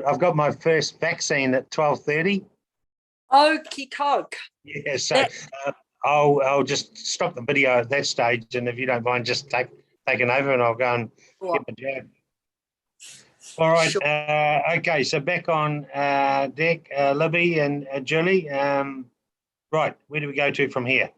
I've got my first vaccine at 12:30. Okie doke. Yeah, so I'll just stop the video at that stage, and if you don't mind, just taking over, and I'll go and get my jab. All right. Sure. Okay, so back on deck, Libby and Julie. Right, where do we go to from here?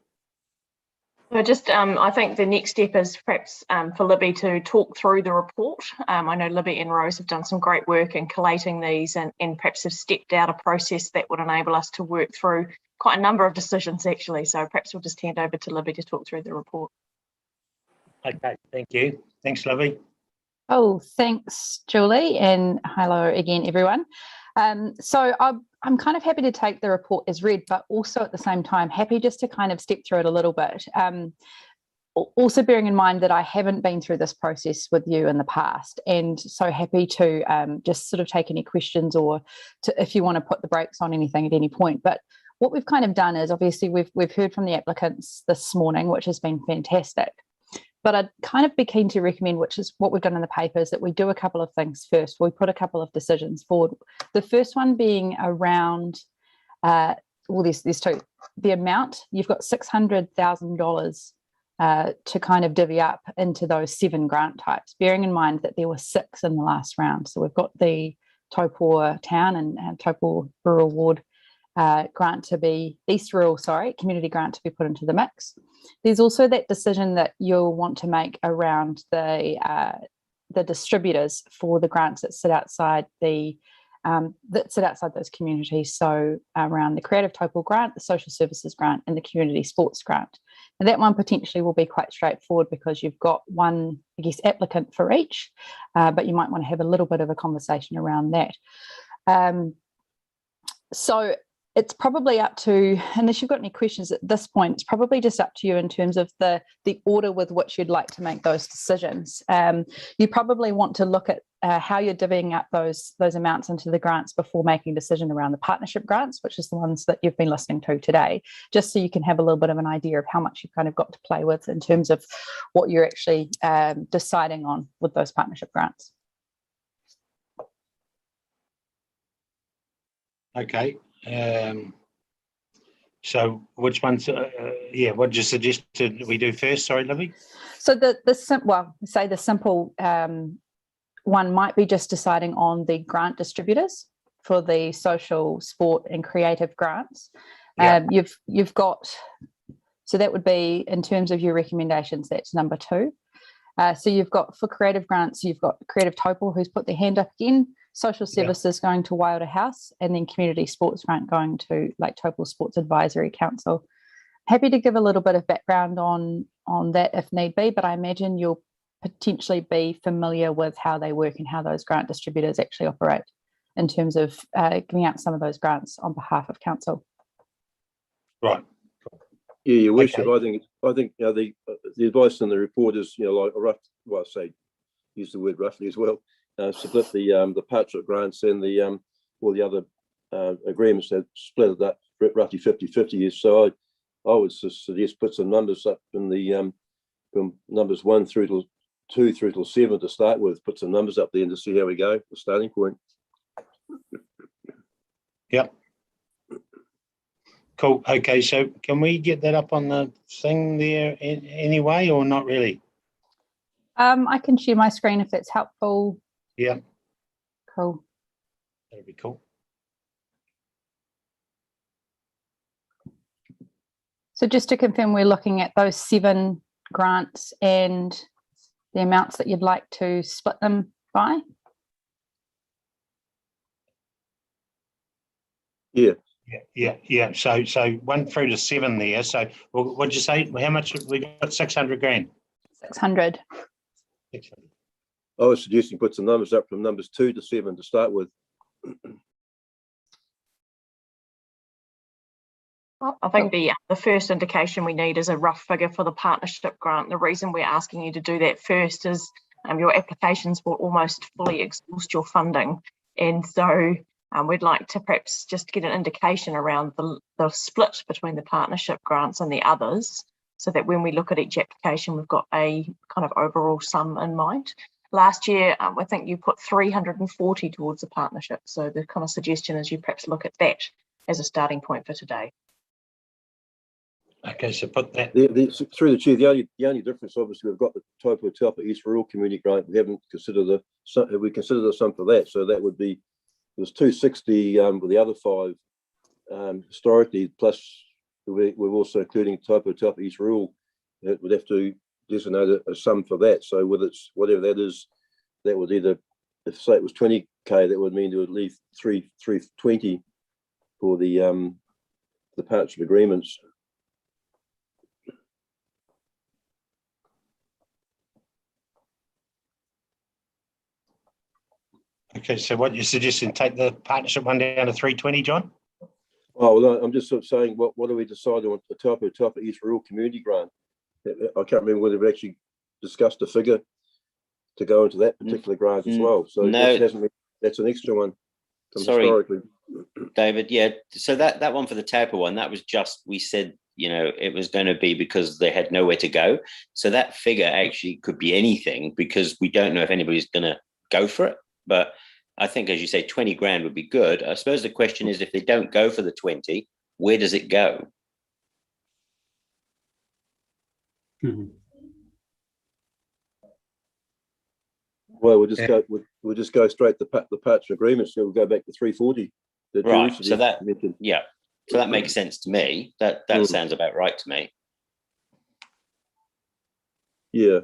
So just, I think the next step is perhaps for Libby to talk through the report. I know Libby and Rose have done some great work in collating these and perhaps have stepped out a process that would enable us to work through quite a number of decisions actually. So perhaps we'll just hand over to Libby to talk through the report. Okay, thank you. Thanks, Libby. Oh, thanks, Julie, and hello again, everyone. So I'm kind of happy to take the report as read, but also at the same time, happy just to kind of step through it a little bit. Also bearing in mind that I haven't been through this process with you in the past, and so happy to just sort of take any questions or if you want to put the brakes on anything at any point. But what we've kind of done is obviously we've heard from the applicants this morning, which has been fantastic. But I'd kind of be keen to recommend, which is what we've done in the paper, is that we do a couple of things first. We put a couple of decisions forward. The first one being around, well, there's two. The amount, you've got $600,000 to kind of divvy up into those 7 grant types, bearing in mind that there were 6 in the last round. So we've got the Taupō Town and Taupō Rural Ward grant to be community grant to be put into the mix. There's also that decision that you'll want to make around the distributors for the grants that sit outside those communities. So around the Creative Taupō grant, the Social Services grant, and the Community Sports grant. And that one potentially will be quite straightforward because you've got one, I guess, applicant for each, but you might want to have a little bit of a conversation around that. So it's probably up to, unless you've got any questions at this point, it's probably just up to you in terms of the order with which you'd like to make those decisions. You probably want to look at how you're divvying up those amounts into the grants before making a decision around the partnership grants, which is the ones that you've been listening to today, just so you can have a little bit of an idea of how much you've kind of got to play with in terms of what you're actually deciding on with those partnership grants. Okay. So which ones, what did you suggest we do first? Sorry, Libby. So the simple one might be just deciding on the grant distributors for the social, sport and creative grants. Yep. You've got, so that would be in terms of your recommendations, that's number 2. So you've got for creative grants, you've got Creative Taupō who's put their hand up again, Social Services going to Waiora House, and then Community Sports grant going to Lake Taupō Sports Advisory Council. Happy to give a little bit of background on that if need be, but I imagine you'll potentially be familiar with how they work and how those grant distributors actually operate in terms of giving out some of those grants on behalf of council. Right. Yeah, Your Worship. Okay. I think the advice in the report is like a rough. Well, I say use the word roughly as well. Split the partnership grants and all the other agreements that split that roughly 50-50. So I would suggest put some numbers up in the from numbers 1 through to 2 through to 7 to start with. Put some numbers up there and to see how we go. The starting point. Yep. Cool. Okay, so can we get that up on the thing there anyway, or not really? I can share my screen if that's helpful. Yeah. Cool. That'd be cool. So just to confirm, we're looking at those 7 grants and the amounts that you'd like to split them by? Yeah. Yeah. So 1 through to 7 there. So what'd you say? How much we got? 600 grand. 600. 600. I was suggesting put some numbers up from numbers 2 to 7 to start with. Well, I think the first indication we need is a rough figure for the partnership grant. The reason we're asking you to do that first is your applications will almost fully exhaust your funding. And so we'd like to perhaps just get an indication around the split between the partnership grants and the others, so that when we look at each application, we've got a kind of overall sum in mind. last year, I think you put 340 towards the partnership. So the kind of suggestion is you perhaps look at that as a starting point for today. Okay, so put that. Through the chair, the only difference, obviously, we've got the Taupō East Rural Community Grant. We haven't considered we considered the sum for that. So that would be, it was 260 with the other 5 historically, plus we're also including Taupō East Rural. It would have to designate a sum for that. So with its whatever that is, that would either, if say it was 20k, that would mean it would leave 320 for the partnership agreements. Okay, so what you're suggesting, take the partnership one down to 320, John? Oh, well, I'm just sort of saying, what do we decide on the Taupō East Rural Community Grant? I can't remember whether we've actually discussed a figure to go into that particular grant as well. So no, that's an extra one. Sorry, historically. David. Yeah, so that one for the Taupō one, that was just, we said, you know, it was going to be because they had nowhere to go. So that figure actually could be anything, because we don't know if anybody's going to go for it. But I think, as you say, 20 grand would be good. I suppose the question is, if they don't go for the 20, where does it go? Mm-hmm. Well, we'll just go straight to the partnership agreement. So we'll go back to 340. Right. So that so that makes sense to me. That sounds about right to me. Yeah.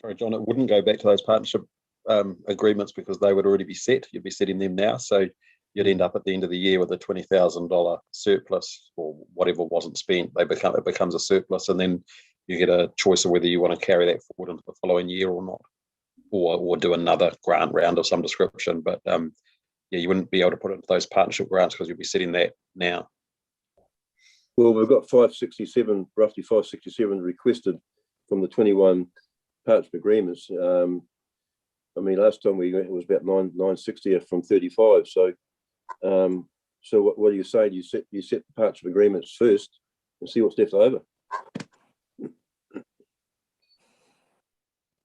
Sorry, John. It wouldn't go back to those partnership agreements, because they would already be set. You'd be setting them now, so you'd end up at the end of the year with a $20,000 surplus, or whatever wasn't spent. It becomes a surplus, and then you get a choice of whether you want to carry that forward into the following year or not, or do another grant round of some description. But yeah, you wouldn't be able to put it into those partnership grants because you'll be setting that now. Well, we've got roughly 567 requested from the 21 partnership agreements. I mean, last time it was about 960 from 35. So, so what are you saying? You set the partnership agreements first and see what's left over.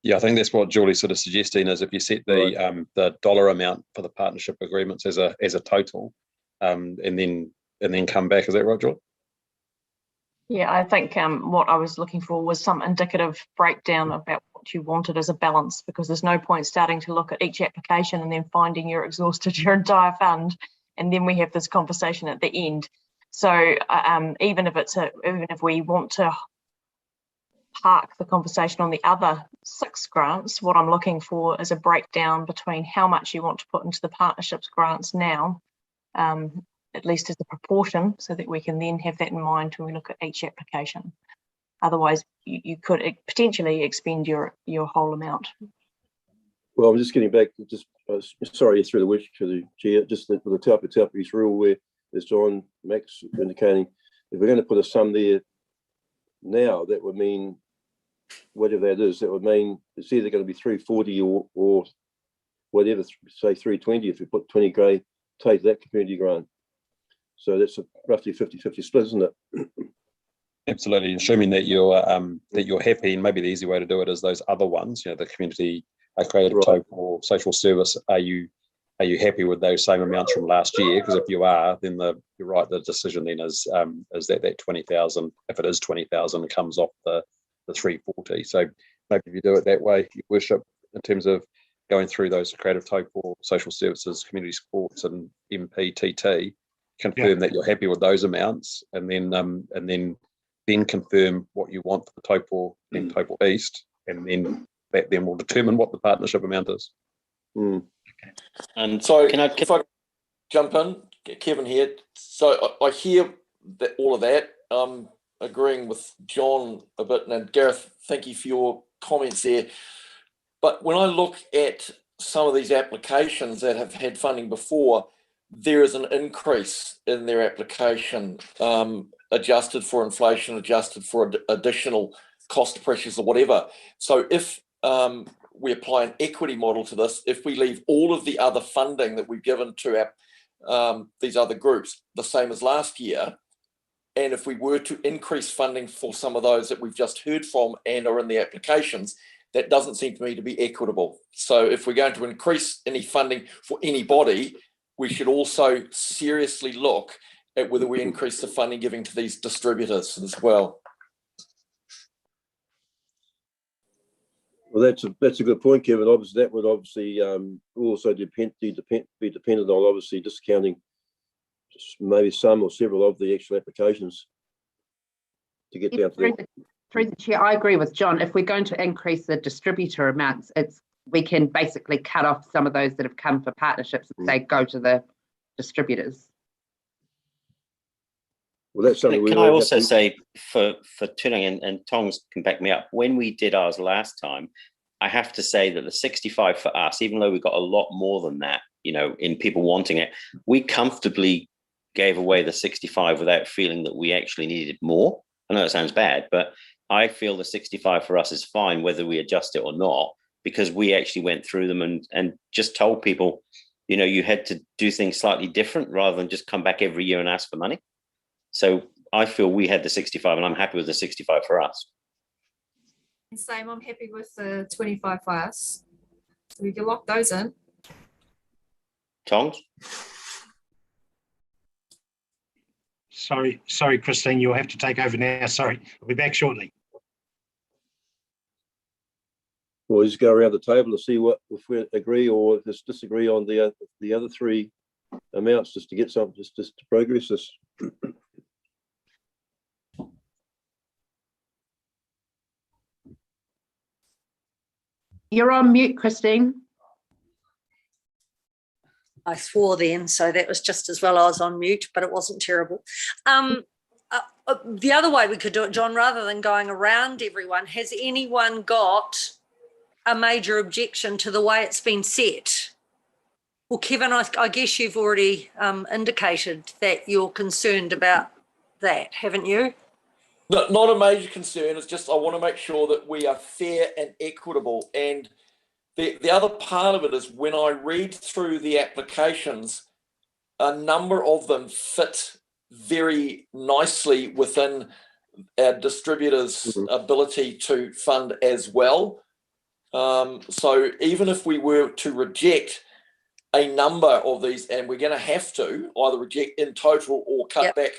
Yeah, I think that's what Julie's sort of suggesting, is if you set the dollar amount for the partnership agreements as a total, and then come back. Is that right, Julie? Yeah, I think what I was looking for was some indicative breakdown about what you wanted as a balance, because there's no point starting to look at each application and then finding you're exhausted your entire fund, and then we have this conversation at the end. So even if we want to park the conversation on the other 6 grants, what I'm looking for is a breakdown between how much you want to put into the partnerships grants now, at least as a proportion, so that we can then have that in mind when we look at each application. Otherwise, you could potentially expend your whole amount. Well, I'm just getting back to sorry, through the chair, just the Taupō East Rural, where, as John Max indicating, if we're going to put a sum there now, that would mean, whatever that is, that would mean it's either going to be 340 or whatever, say 320 if we put 20k, take that community grant. So that's a roughly 50-50 split, isn't it? Absolutely, assuming that you're happy, and maybe the easy way to do it is those other ones, you know, the community, creative Taupō, social service. Are you happy with those same amounts from last year? Because if you are, then you're right. The decision then is that 20,000, if it is 20,000, comes off the 340. So maybe if you do it that way, you worship, in terms of going through those creative Taupō, social services, community supports, and MPTT, confirm that you're happy with those amounts, and then confirm what you want for the Taupō and Taupō East, and then that then will determine what the partnership amount is. Mm. Okay. And so if I jump in, Kevin here. So I hear that, all of that. Agreeing with John a bit, and Gareth, thank you for your comments there. But when I look at some of these applications that have had funding before, there is an increase in their application, adjusted for inflation, adjusted for additional cost pressures or whatever. So if we apply an equity model to this, if we leave all of the other funding that we've given to these other groups the same as last year, and if we were to increase funding for some of those that we've just heard from and are in the applications, that doesn't seem to me to be equitable. So if we're going to increase any funding for anybody, we should also seriously look at whether we increase the funding giving to these distributors as well. Well, that's a good point, Kevin. Obviously, that would obviously also be dependent on obviously discounting maybe some or several of the actual applications to get down to that. Through the chair, I agree with John. If we're going to increase the distributor amounts, we can basically cut off some of those that have come for partnerships and say go to the distributors. Well, that's something Can I also say for Turangi, and Tongs can back me up, when we did ours last time, I have to say that the 65 for us, even though we got a lot more than that, in people wanting it, we comfortably gave away the 65 without feeling that we actually needed more. I know it sounds bad, but I feel the 65 for us is fine, whether we adjust it or not, because we actually went through them and just told people, you had to do things slightly different rather than just come back every year and ask for money. So I feel we had the 65 and I'm happy with the 65 for us. Same, I'm happy with the 25 for us. So we can lock those in. Tongs? Sorry, Christine, you'll have to take over now. Sorry, I'll be back shortly. We'll just go around the table and see if we agree or just disagree on the other three amounts, just to get something, just to progress this. You're on mute, Christine. I swore then, so that was just as well I was on mute, but it wasn't terrible. The other way we could do it, John, rather than going around everyone, has anyone got a major objection to the way it's been set? Well, Kevin, I guess you've already indicated that you're concerned about that, haven't you? Not a major concern. It's just I want to make sure that we are fair and equitable. And the other part of it is when I read through the applications, a number of them fit very nicely within our distributors' ability to fund as well. So even if we were to reject a number of these, and we're going to have to either reject in total or cut back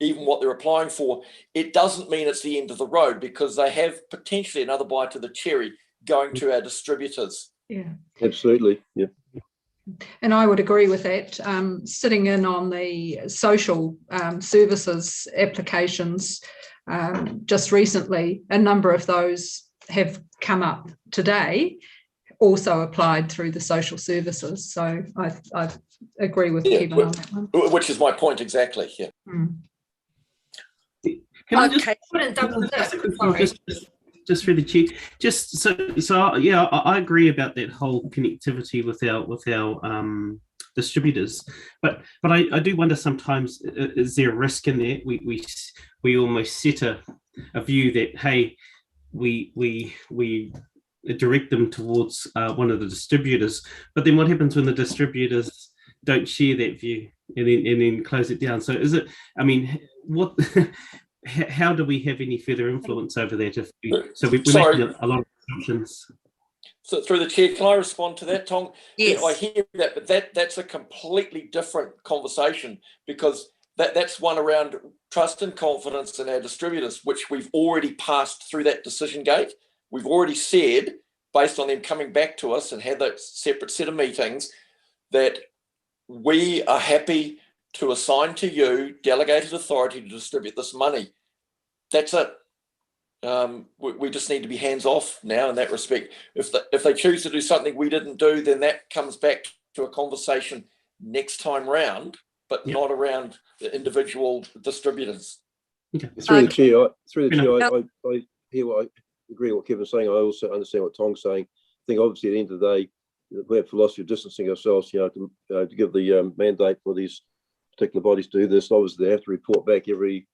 even what they're applying for, it doesn't mean it's the end of the road, because they have potentially another bite to the cherry going to our distributors. Yeah, absolutely. Yeah. And I would agree with that. Sitting in on the social services applications just recently, a number of those have come up today, also applied through the social services. So I agree with Kevin on that one. Which is my point exactly. Yeah. Can I just through the chair, just so yeah, I agree about that whole connectivity with our distributors, but I do wonder sometimes, is there a risk in that we almost set a view that, hey, we direct them towards one of the distributors, but then what happens when the distributors don't share that view and then close it down? So is it, I mean, what how do we have any further influence over that if we're making a lot of assumptions? So through the chair, can I respond to that, Tong? Yes. Yeah, I hear that, but that's a completely different conversation, because that's one around trust and confidence in our distributors, which we've already passed through that decision gate. We've already said, based on them coming back to us and had that separate set of meetings, that we are happy to assign to you delegated authority to distribute this money. That's it. We just need to be hands off now in that respect. If they choose to do something we didn't do, then that comes back to a conversation next time round, but not around the individual distributors. Okay. Through the chair, I hear what I agree with what Kevin's saying. I also understand what Tong's saying. I think obviously at the end of the day, we have philosophy of distancing ourselves, to give the mandate for these particular bodies to do this. Obviously, they have to report back every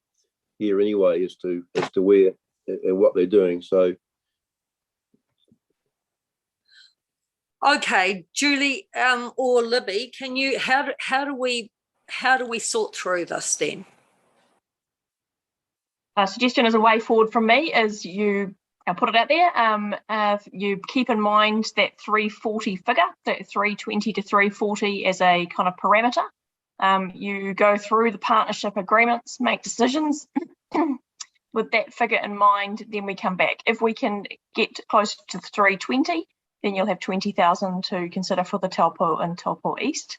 year anyway as to where and what they're doing. So, okay, Julie or Libby, can you? How do we sort through this then? A suggestion as a way forward from me is you I'll put it out there. You keep in mind that 340 figure, that 320 to 340 as a kind of parameter. You go through the partnership agreements, make decisions with that figure in mind, then we come back. If we can get close to 320, then you'll have 20,000 to consider for the Taupō and Taupō East.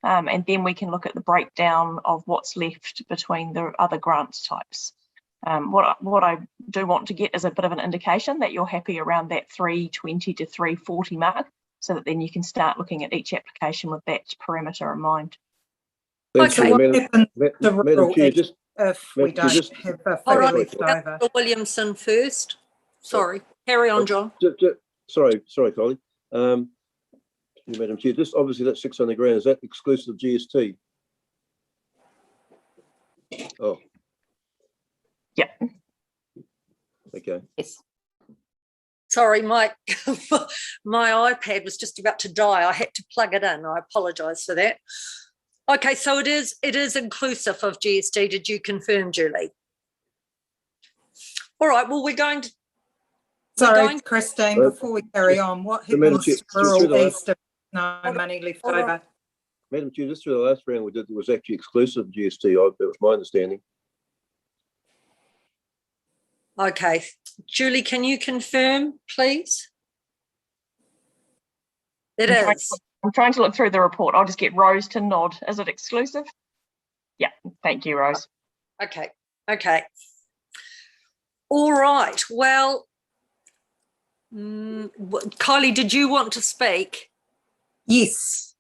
And then we can look at the breakdown of what's left between the other grant types. What I do want to get is a bit of an indication that you're happy around that 320 to 340 mark, so that then you can start looking at each application with that parameter in mind. Okay. What happens to rural Chair, if we don't have a figure left over? Williamson first. Sorry, carry on, John. Sorry, Kylie. Madam Chair, just obviously that 600 grand, is that exclusive GST? Oh. Yeah. Okay. Yes. Sorry, my iPad was just about to die. I had to plug it in. I apologise for that. Okay, so it is inclusive of GST. Did you confirm, Julie? All right. Well, we're going to. Sorry, Christine. Before we carry on, what happens to rural east if no money left over? Madam Chair, just through the last round we did, it was actually exclusive GST. That was my understanding. Okay, Julie, can you confirm, please? It is. I'm trying to look through the report. I'll just get Rose to nod. Is it exclusive? Yeah, thank you, Rose. Okay. All right. Well, Kylie, did you want to speak? Yes.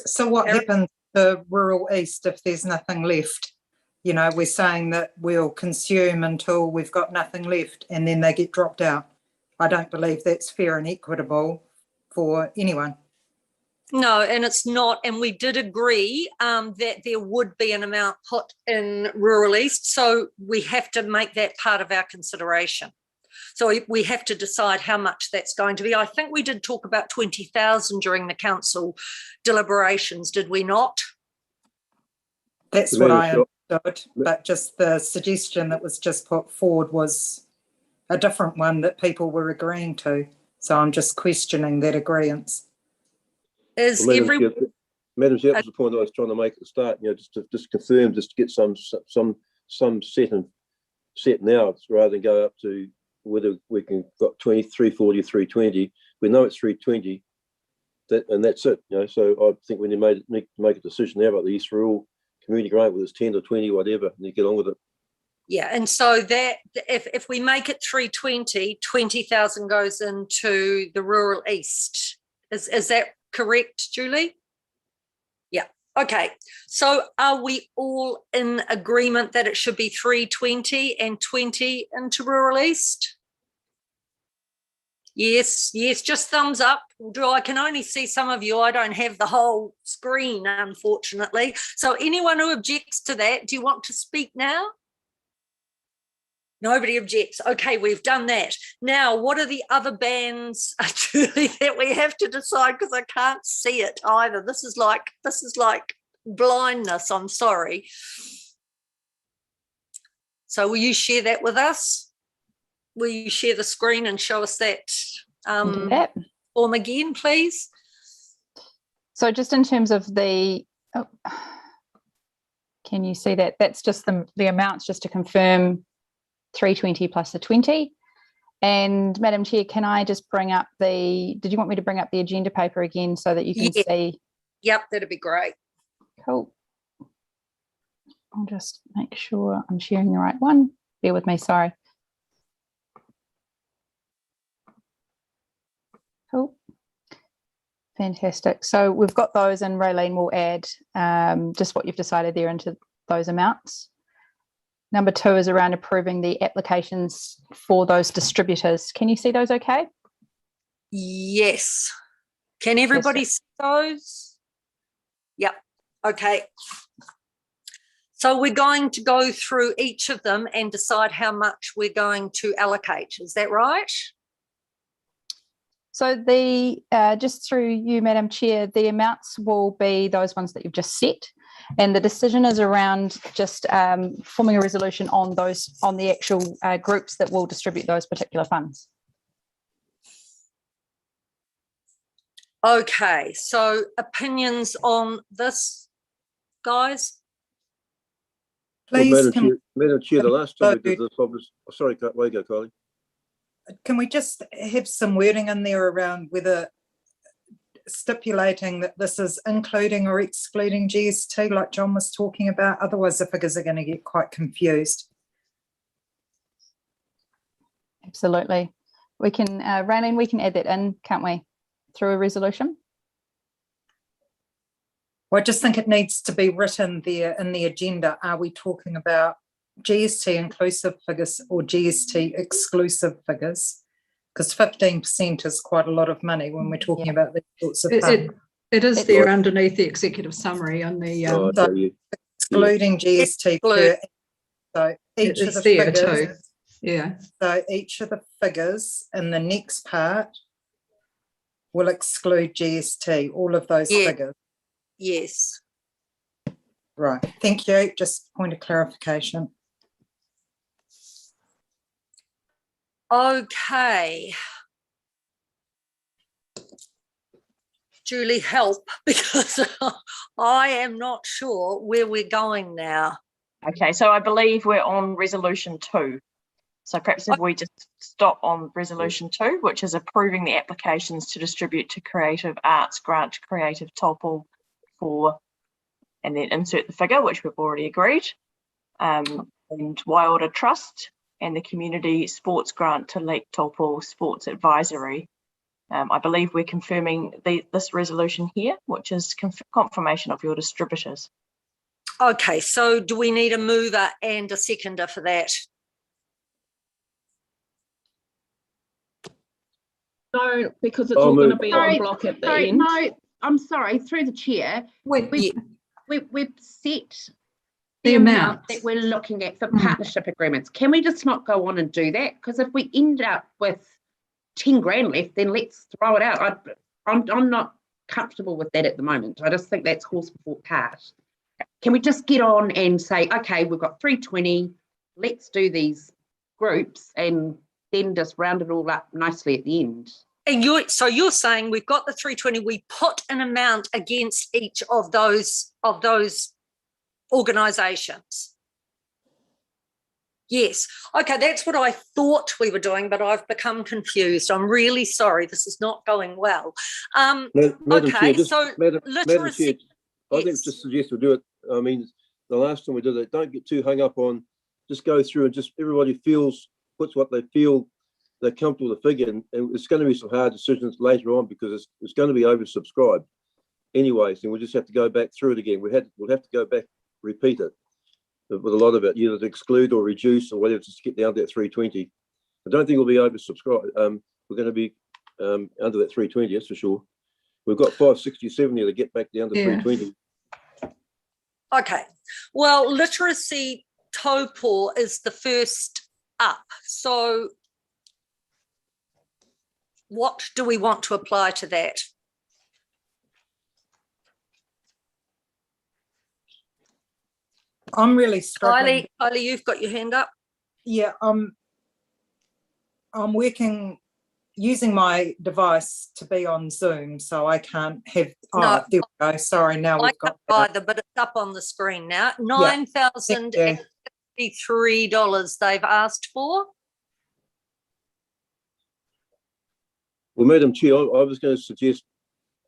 So what happens to rural east if there's nothing left? You know, we're saying that we'll consume until we've got nothing left and then they get dropped out. I don't believe that's fair and equitable for anyone. No, and it's not. And we did agree that there would be an amount put in rural east. So we have to make that part of our consideration. So we have to decide how much that's going to be. I think we did talk about 20,000 during the council deliberations, did we not? That's what I understood, but just the suggestion that was just put forward was a different one that people were agreeing to. So I'm just questioning that agreement. Madam Chair, that was the point I was trying to make at the start. You know, just confirm, just to get some set now, rather than go up to whether we can got 340, 320. We know it's 320, and that's it. You know, so I think we need to make a decision now about the East Rural Community Grant, whether it's 10 or 20, whatever, and you get on with it. Yeah, and so that if we make it 320, 20,000 goes into the rural east. Is that correct, Julie? Yeah. Okay. So are we all in agreement that it should be 320 and 20 into rural east? Yes, just thumbs up. I can only see some of you. I don't have the whole screen, unfortunately. So anyone who objects to that, do you want to speak now? Nobody objects. Okay, we've done that. Now, what are the other bands, Julie, that we have to decide, because I can't see it either. This is like blindness. I'm sorry. So will you share that with us? Will you share the screen and show us that form again, please? So just in terms of the, can you see that? That's just the amounts, just to confirm 320 plus the 20. And Madam Chair, can I just bring up did you want me to bring up the agenda paper again so that you can see? Yep, that'd be great. Cool. I'll just make sure I'm sharing the right one. Bear with me, sorry. Cool. Fantastic. So we've got those, and Raylene will add just what you've decided there into those amounts. Number 2 is around approving the applications for those distributors. Can you see those okay? Yes. Can everybody see those? Yep. Okay. So we're going to go through each of them and decide how much we're going to allocate. Is that right? So just through you, Madam Chair, the amounts will be those ones that you've just set, and the decision is around just forming a resolution on the actual groups that will distribute those particular funds. Okay, so opinions on this, guys? Well, Please, Madam Chair, the last time we did this, sorry, way go, Kylie. can we just have some wording in there around whether stipulating that this is including or excluding GST, like John was talking about? Otherwise, the figures are going to get quite confused. Absolutely. We can, Raylene, we can add that in, can't we, through a resolution? Well, I just think it needs to be written there in the agenda. Are we talking about GST inclusive figures or GST exclusive figures? Because 15% is quite a lot of money when we're talking about these sorts of things. It is there underneath the executive summary on the excluding GST per, so each of the figures too. Yeah. So each of the figures in the next part will exclude GST, all of those figures. Yes. Right, thank you. Just point of clarification. Okay. Julie, help, because I am not sure where we're going now. Okay, so I believe we're on resolution 2. So perhaps if we just stop on resolution 2, which is approving the applications to distribute to Creative Arts Grant Creative Taupō for, and then insert the figure, which we've already agreed, and Waiora Trust and the Community Sports Grant to Lake Taupō Sports Advisory. I believe we're confirming this resolution here, which is confirmation of your distributors. Okay, so do we need a mover and a seconder for that? No, because it's all going to be on block at the end. No, I'm sorry, through the chair. We've set the amount that we're looking at for partnership agreements. Can we just not go on and do that? Because if we end up with 10 grand left, then let's throw it out. I'm not comfortable with that at the moment. I just think that's horse before cart. Can we just get on and say, okay, we've got 320, let's do these groups and then just round it all up nicely at the end? And you're saying we've got the 320, we put an amount against each of those organisations. Yes. Okay, that's what I thought we were doing, but I've become confused. I'm really sorry. This is not going well. Madam Chair, literacy. I think just suggest we do it. I mean, the last time we did it, don't get too hung up on, just go through and just everybody puts what they feel they're comfortable with the figure, and it's going to be some hard decisions later on because it's going to be oversubscribed anyways, and we'll just have to go back through it again. We'll have to go back, repeat it with a lot of it, either to exclude or reduce or whatever, just to get down to that 320. I don't think we'll be oversubscribed. We're going to be under that 320, that's for sure. We've got 567 here to get back down to 320. Okay. Well, literacy Taupō is the first up. So what do we want to apply to that? I'm really struggling. Kylie, you've got your hand up. Yeah, I'm working using my device to be on Zoom, so I can't have. Oh, there we go. Sorry, now we've got either, but it's up on the screen now. $9,063 they've asked for. Well, Madam Chair, I was going to suggest,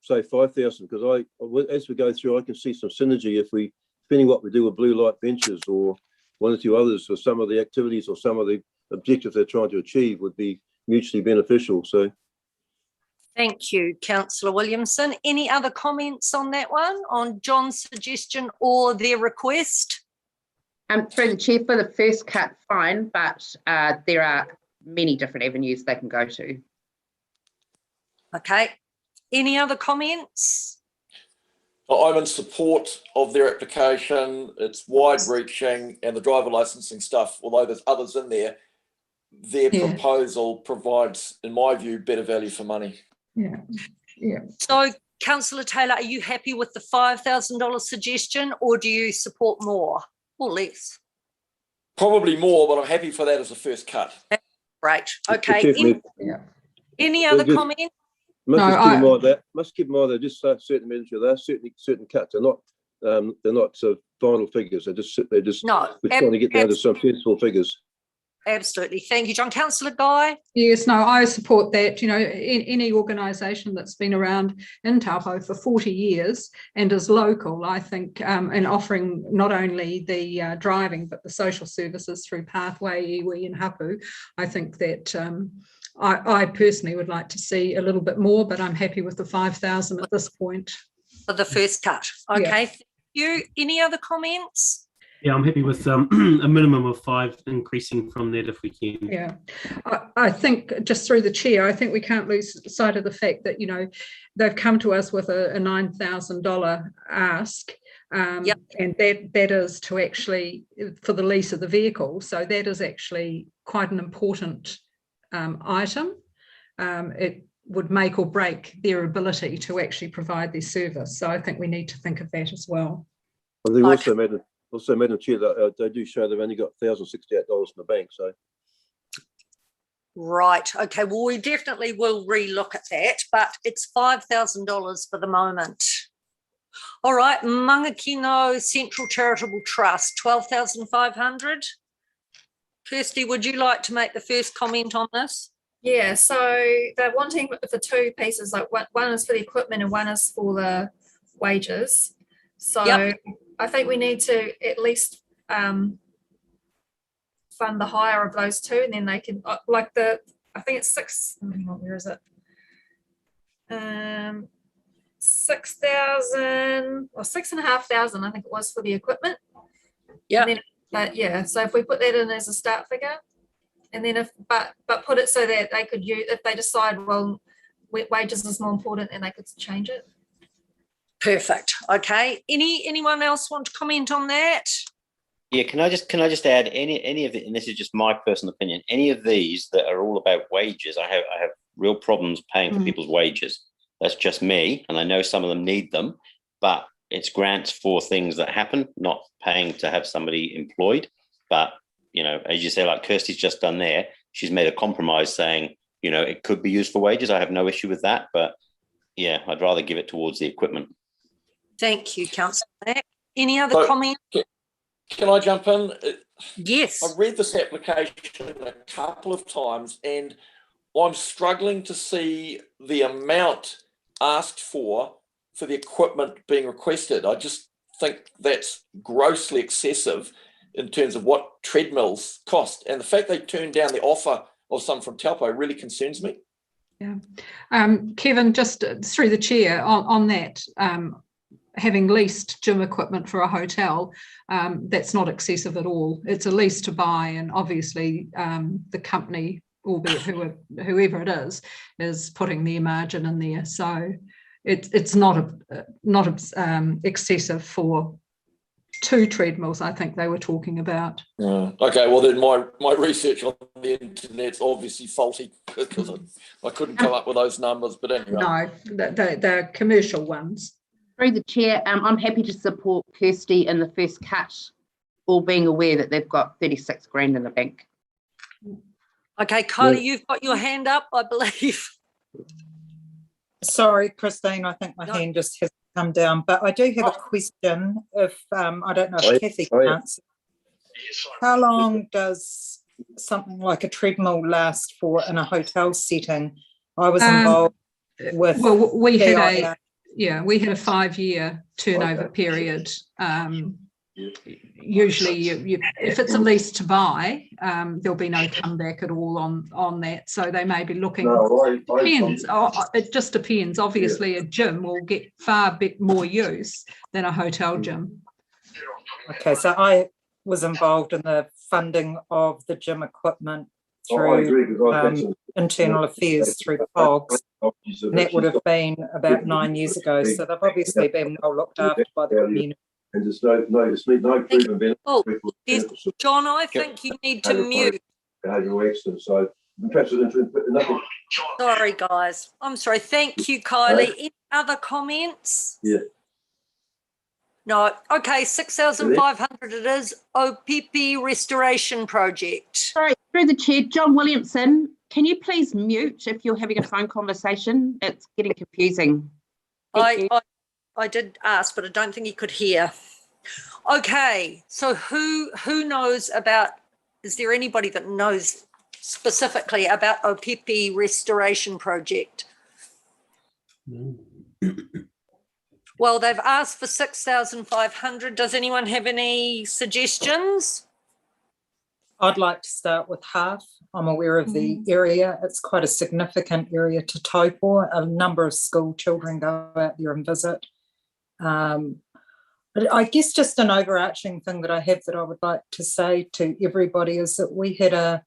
say 5,000, because as we go through, I can see some synergy if we, depending what we do with Blue Light Ventures or one or two others, or some of the activities or some of the objectives they're trying to achieve would be mutually beneficial. So, thank you, Councillor Williamson. Any other comments on that one, on John's suggestion or their request? Through the chair, for the first cut, fine, but there are many different avenues they can go to. Okay. Any other comments? I'm in support of their application. It's wide-reaching, and the driver licensing stuff, although there's others in there, their proposal provides, in my view, better value for money. Yeah. So, Councillor Taylor, are you happy with the $5,000 suggestion, or do you support more or less? Probably more, but I'm happy for that as a first cut. Great. Okay. Any other comments? Must keep in mind that just certain measures. There are certain cuts. They're not final figures. We're trying to get down to some sensible figures. Absolutely. Thank you, John. Councillor Guy? Yes, no, I support that. You know, any organisation that's been around in Taupō for 40 years and is local, I think, and offering not only the driving but the social services through Pathway, Iwi and Hapu, I think that I personally would like to see a little bit more, but I'm happy with the 5,000 at this point. For the first cut. Okay, yeah. Thank you. Any other comments? Yeah, I'm happy with a minimum of 5 increasing from that if we can. Yeah, I think just through the chair, I think we can't lose sight of the fact that, you know, they've come to us with a $9,000 ask. And that is to actually, for the lease of the vehicle. So that is actually quite an important item. It would make or break their ability to actually provide their service. So I think we need to think of that as well. I think also, Madam Chair, that they do show they've only got $1,068 in the bank. So, right. Okay. Well, we definitely will relook at that, but it's $5,000 for the moment. All right. Mangakino Central Charitable Trust, 12,500. Kirsty, would you like to make the first comment on this? Yeah. So they're wanting for 2 pieces. Like one is for the equipment and one is for the wages. So. I think we need to at least fund the hire of those 2, and then they can I think it's 6. Where is it? 6,000 or 6,500. I think it was for the equipment. Yeah. So if we put that in as a start figure, and then but put it so that they could use, if they decide, well, wages is more important, and they could change it. Perfect. Okay. Anyone else want to comment on that? Yeah, can I just add any of it, and this is just my personal opinion, any of these that are all about wages, I have real problems paying for people's wages. That's just me, and I know some of them need them, but it's grants for things that happen, not paying to have somebody employed. But, you know, as you say, like Kirsty's just done there, she's made a compromise saying, you know, it could be used for wages. I have no issue with that, but yeah, I'd rather give it towards the equipment. Thank you, Councillor Mack. Any other comments? Can I jump in? Yes. I've read this application a couple of times and I'm struggling to see the amount asked for the equipment being requested. I just think that's grossly excessive in terms of what treadmills cost. And the fact they turned down the offer of some from Taupō really concerns me. Yeah. Kevin, just through the chair on that, having leased gym equipment for a hotel, that's not excessive at all. It's a lease to buy, and obviously the company, albeit whoever it is putting their margin in there. So it's not excessive for 2 treadmills, I think they were talking about. Okay, well then my research on the internet's obviously faulty because I couldn't come up with those numbers. But anyway, no, they're commercial ones. Through the chair, I'm happy to support Kirsty in the first cut, all being aware that they've got 36 grand in the bank. Okay, Kylie, you've got your hand up, I believe. Sorry, Christine, I think my hand just has come down, but I do have a question. If I don't know if Kathy can answer. How long does something like a treadmill last for in a hotel setting? I was involved with. Well, we had a 5-year turnover period. Usually, if it's a lease to buy, there'll be no comeback at all on that. So they may be looking. Depends. It just depends. Obviously, a gym will get far more use than a hotel gym. Okay, so I was involved in the funding of the gym equipment through internal affairs through POGS. And that would have been about 9 years ago. So they've obviously been well looked after by the community. And there's no proven benefit. Oh, John, I think you need to mute. Behavioural accidents. So sorry, guys. I'm sorry. Thank you, Kylie. Any other comments? Yeah. No. Okay, 6,500 it is. OPP Restoration Project. Sorry, through the chair, John Williamson. can you please mute if you're having a phone conversation? It's getting confusing. I did ask, but I don't think he could hear. Okay, so who knows about, is there anybody that knows specifically about Opepe restoration project? No. Well, they've asked for 6,500. Does anyone have any suggestions? I'd like to start with half. I'm aware of the area. It's quite a significant area to Taupō. A number of school children go out there and visit. But I guess just an overarching thing that I have that I would like to say to everybody is that we had a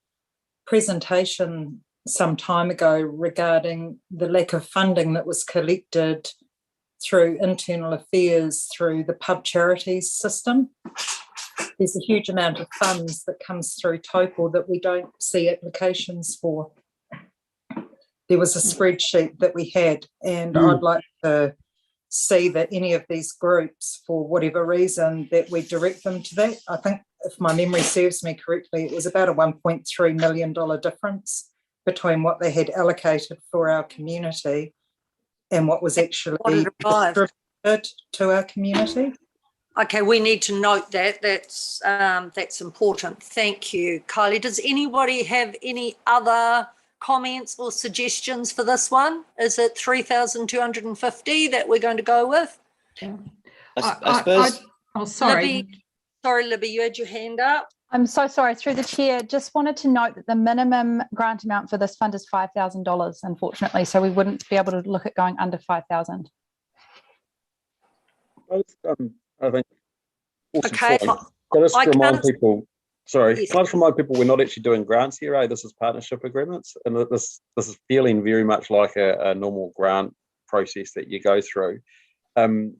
presentation some time ago regarding the lack of funding that was collected through internal affairs through the pub charities system. There's a huge amount of funds that comes through Taupō that we don't see applications for. There was a spreadsheet that we had, and I'd like to see that any of these groups, for whatever reason, that we direct them to that. I think, if my memory serves me correctly, it was about a $1.3 million difference between what they had allocated for our community and what was actually distributed to our community. Okay, we need to note that. That's important. Thank you, Kylie. Does anybody have any other comments or suggestions for this one? Is it 3,250 that we're going to go with? I suppose. Oh, sorry. Libby, sorry, Libby, you had your hand up. I'm so sorry, through the chair, just wanted to note that the minimum grant amount for this fund is $5,000, unfortunately, so we wouldn't be able to look at going under 5,000. I think also Okay. can I just remind people, sorry, can I just remind people we're not actually doing grants here, eh? This is partnership agreements, and this is feeling very much like a normal grant process that you go through. I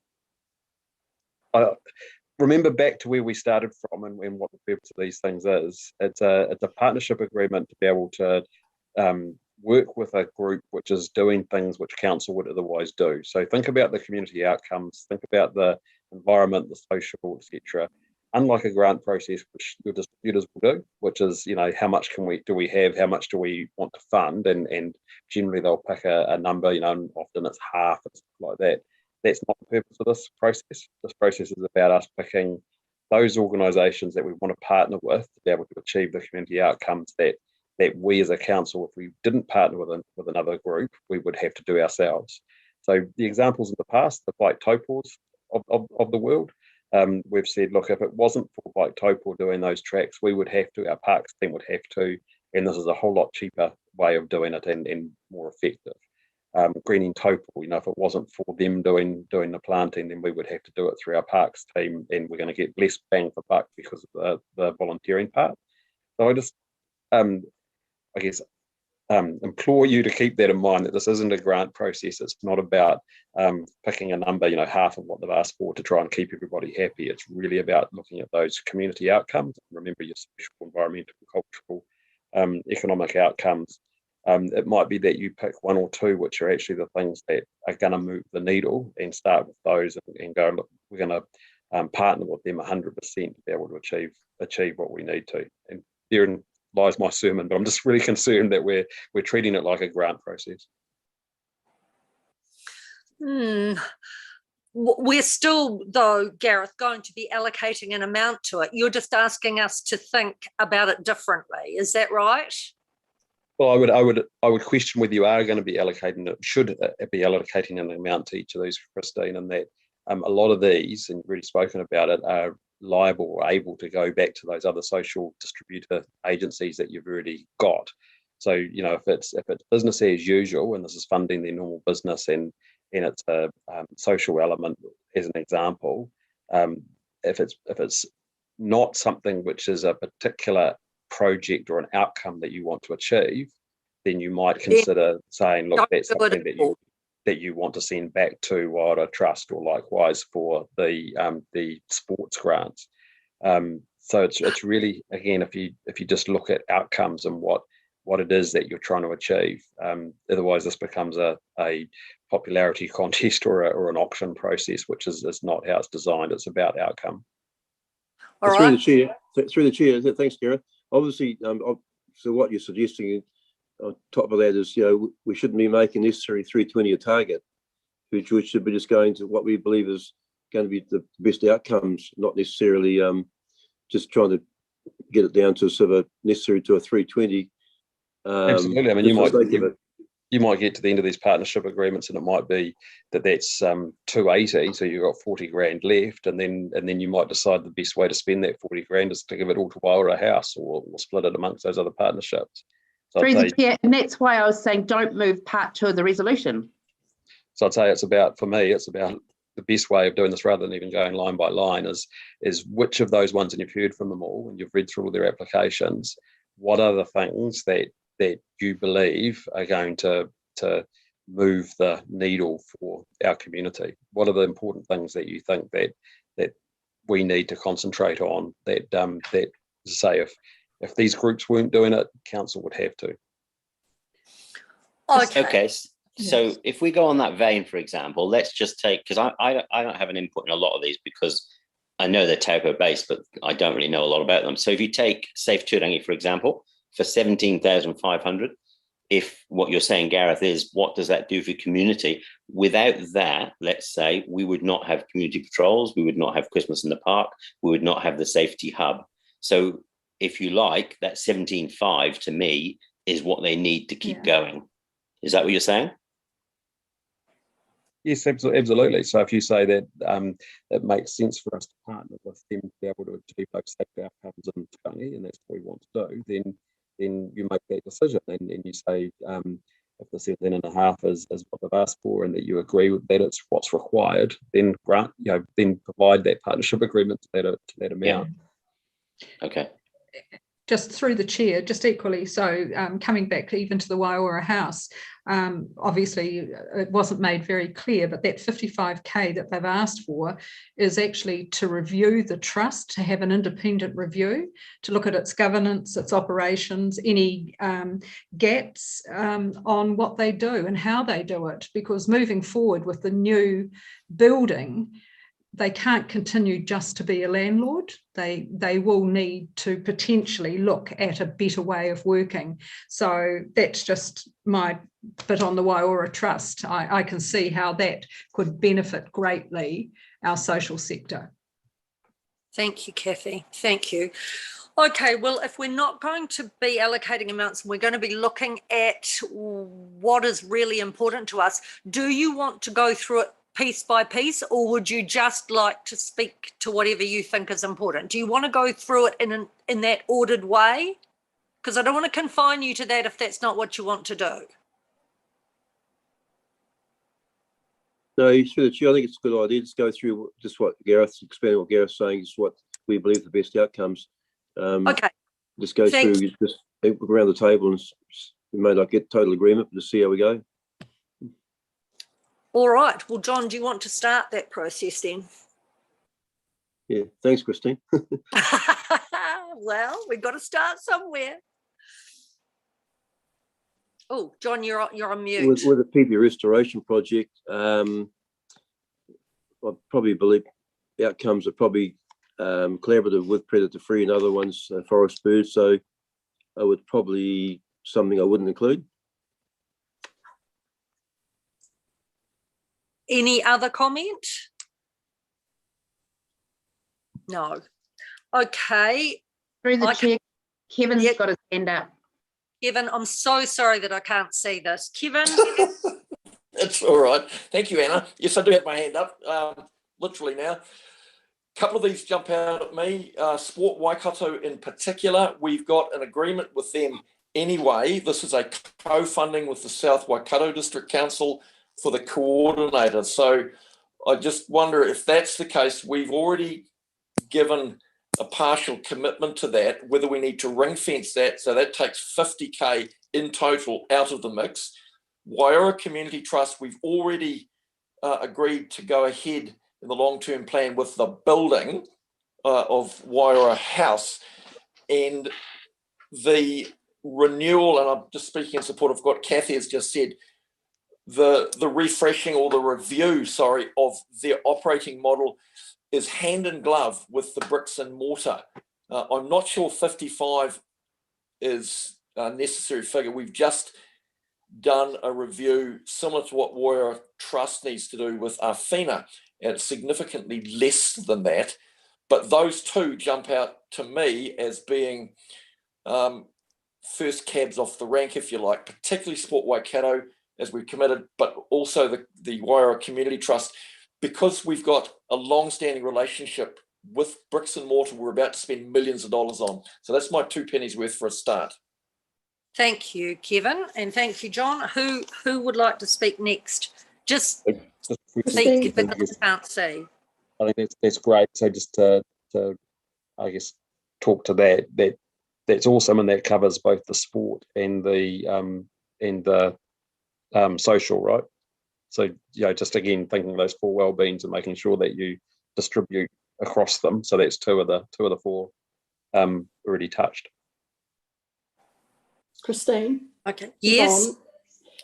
remember back to where we started from and what the purpose of these things is. It's a partnership agreement to be able to work with a group which is doing things which council would otherwise do. So think about the community outcomes, think about the environment, the social, etc. Unlike a grant process, which your distributors will do, which is, how much do we have, how much do we want to fund, and generally they'll pick a number, and often it's half and stuff like that. That's not the purpose of this process. This process is about us picking those organisations that we want to partner with to be able to achieve the community outcomes that we as a council, if we didn't partner with another group, we would have to do ourselves. So the examples in the past, the bike Taupōs of the world, we've said, look, if it wasn't for bike Taupō doing those tracks, we would have to, our parks team would have to, and this is a whole lot cheaper way of doing it and more effective. Greening Taupō, if it wasn't for them doing the planting, then we would have to do it through our parks team, and we're going to get less bang for buck because of the volunteering part. So I just, I guess, implore you to keep that in mind, that this isn't a grant process. It's not about picking a number, half of what they've asked for to try and keep everybody happy. It's really about looking at those community outcomes. Remember your social, environmental, cultural, economic outcomes. It might be that you pick one or two, which are actually the things that are going to move the needle, and start with those and go, look, we're going to partner with them 100% to be able to achieve what we need to. And therein lies my sermon, but I'm just really concerned that we're treating it like a grant process. We're still, though, Gareth, going to be allocating an amount to it. You're just asking us to think about it differently. Is that right? Well, I would question whether you are going to be should be allocating an amount to each of these, Christine, and that a lot of these, and you've already spoken about it, are liable or able to go back to those other social distributor agencies that you've already got. So, if it's business as usual, and this is funding their normal business, and it's a social element as an example, if it's not something which is a particular project or an outcome that you want to achieve, then you might consider saying, look, that's something that you want to send back to Whakaaro Trust, or likewise for the sports grants. So it's really, again, if you just look at outcomes and what it is that you're trying to achieve, otherwise this becomes a popularity contest or an auction process, which is not how it's designed. It's about outcome. All through right. the chair, thanks, Gareth. Obviously, so what you're suggesting on top of that is, we shouldn't be making necessarily 320 a target, which should be just going to what we believe is going to be the best outcomes, not necessarily just trying to get it down to sort of necessary to a 320. Absolutely. I mean, you might get to the end of these partnership agreements and it might be that's 280, so you've got 40 grand left, and then you might decide the best way to spend that 40 grand is to give it all to Waiora House or split it amongst those other partnerships. So Through the chair, and that's why I was saying don't move part 2 of the resolution. So I'd say for me, it's about the best way of doing this rather than even going line by line is which of those ones, and you've heard from them all and you've read through all their applications, what are the things that you believe are going to move the needle for our community? What are the important things that you think that we need to concentrate on that say if these groups weren't doing it, council would have to? Okay. So if we go on that vein, for example, let's just take, because I don't have an input in a lot of these because I know they're Taupō based, but I don't really know a lot about them. So if you take Safe Turangi, for example, for 17,500, if what you're saying, Gareth, is what does that do for community? Without that, let's say, we would not have community patrols, we would not have Christmas in the park, we would not have the safety hub. So if you like, that 17.5 to me is what they need to keep going. Is that what you're saying? Yes, absolutely. So if you say that it makes sense for us to partner with them to be able to achieve those safety outcomes in Turangi, and that's what we want to do, then you make that decision and you say if the 17.5 is what they've asked for and that you agree with that it's what's required, then then provide that partnership agreement to that amount. Okay. Just through the chair, just equally, so coming back even to the Waiora House, obviously it wasn't made very clear, but that 55K that they've asked for is actually to review the trust, to have an independent review, to look at its governance, its operations, any gaps on what they do and how they do it, because moving forward with the new building, they can't continue just to be a landlord. They will need to potentially look at a better way of working. So that's just my bit on the Waiora Trust. I can see how that could benefit greatly our social sector. Thank you, Kathy. Thank you. Okay, well, if we're not going to be allocating amounts, we're going to be looking at what is really important to us. Do you want to go through it piece by piece, or would you just like to speak to whatever you think is important? Do you want to go through it in that ordered way? Because I don't want to confine you to that if that's not what you want to do. No, through the chair, I think it's a good idea. Just go through just what Gareth's expanding, what Gareth's saying is what we believe the best outcomes. Okay. Just go through, just look around the table, and we may not get total agreement, but just see how we go. All right. Well, John, do you want to start that process then? Yeah. Thanks, Christine. Well, we've got to start somewhere. Oh, John, you're on mute. With the PP restoration project, I probably believe outcomes are probably collaborative with predator-free and other ones, forest birds. So I would probably something I wouldn't include. Any other comment? No. Okay. Through the chair, Kevin's got his hand up. Kevin, I'm so sorry that I can't see this. Kevin? That's all right. Thank you, Anna. Yes, I do have my hand up, literally now. A couple of these jump out at me. Sport Waikato in particular, we've got an agreement with them anyway. This is a co-funding with the South Waikato District Council for the coordinator. So I just wonder if that's the case, we've already given a partial commitment to that, whether we need to ring fence that. So that takes 50K in total out of the mix. Waiora Community Trust, we've already agreed to go ahead in the long-term plan with the building of Waiora House, and the renewal, and I'm just speaking in support of what Kathy has just said, the refreshing or the review, of their operating model is hand in glove with the bricks and mortar. I'm not sure 55 is necessary figure. We've just done a review similar to what Warrior Trust needs to do with Arfina, and it's significantly less than that. But those two jump out to me as being first cabs off the rank, if you like, particularly Sport Waikato, as we've committed, but also the Wairau Community Trust, because we've got a long-standing relationship with bricks and mortar we're about to spend millions of dollars on. So that's my 2 pennies worth for a start. Thank you, Kevin, and thank you, John. Who would like to speak next? Just speak if I can't see. I think that's great. So just to I guess talk to that's awesome, and that covers both the sport and the social, right? So just again thinking of those 4 well-beings and making sure that you distribute across them. So that's two of the 4 already touched. Christine. Okay. Yes. Yvonne.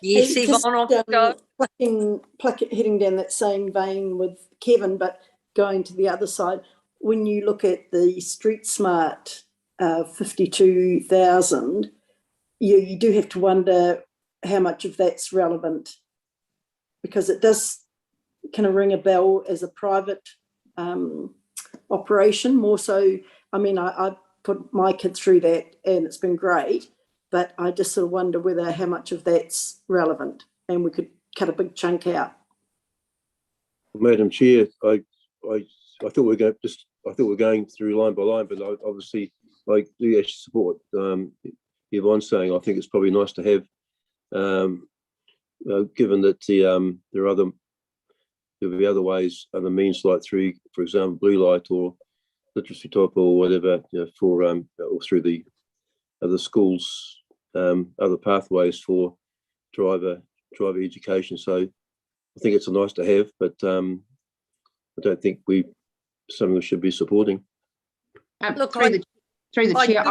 Yes, Yvonne, go. Heading down that same vein with Kevin, but going to the other side, when you look at the Street Smart 52,000, you do have to wonder how much of that's relevant, because it does kind of ring a bell as a private operation more so. I mean, I put my kid through that and it's been great, but I just sort of wonder whether how much of that's relevant, and we could cut a big chunk out. Madam Chair, I thought we were going through line by line, but obviously I do actually support Yvonne saying I think it's probably nice to have, given that there'll be other ways, other means, like through, for example, Blue Light or Literacy Taupo or whatever, for or through the other schools, other pathways for driver education. So I think it's a nice to have, but I don't think something we should be supporting. Look, through the chair,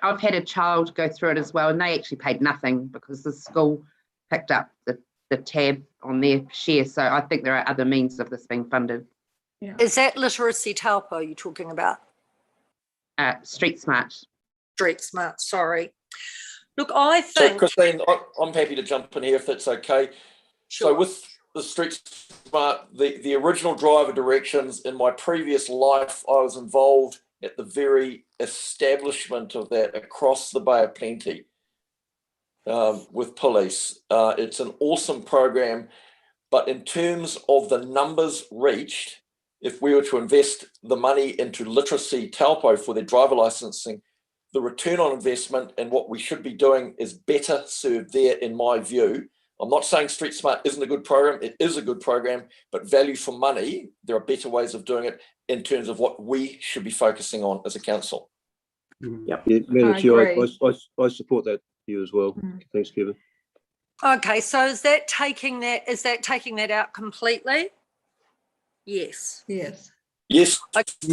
I've had a child go through it as well, and they actually paid nothing because the school picked up the tab on their share. So I think there are other means of this being funded. Yeah. Is that Literacy Taupo you're talking about? Street Smart. Street Smart, sorry. Look, I think... So, Christine, I'm happy to jump in here if that's okay. Sure. So with the Street Smart, the original driver directions, in my previous life, I was involved at the very establishment of that across the Bay of Plenty with police. It's an awesome program, but in terms of the numbers reached, if we were to invest the money into literacy Taupo for their driver licensing, the return on investment and what we should be doing is better served there, in my view. I'm not saying Street Smart isn't a good program. It is a good program, but value for money, there are better ways of doing it in terms of what we should be focusing on as a council. Yep. Yeah, Madam Chair, I support that view as well. Thanks, Kevin. Okay, so is that taking that out completely? Yes. Yes. Yes,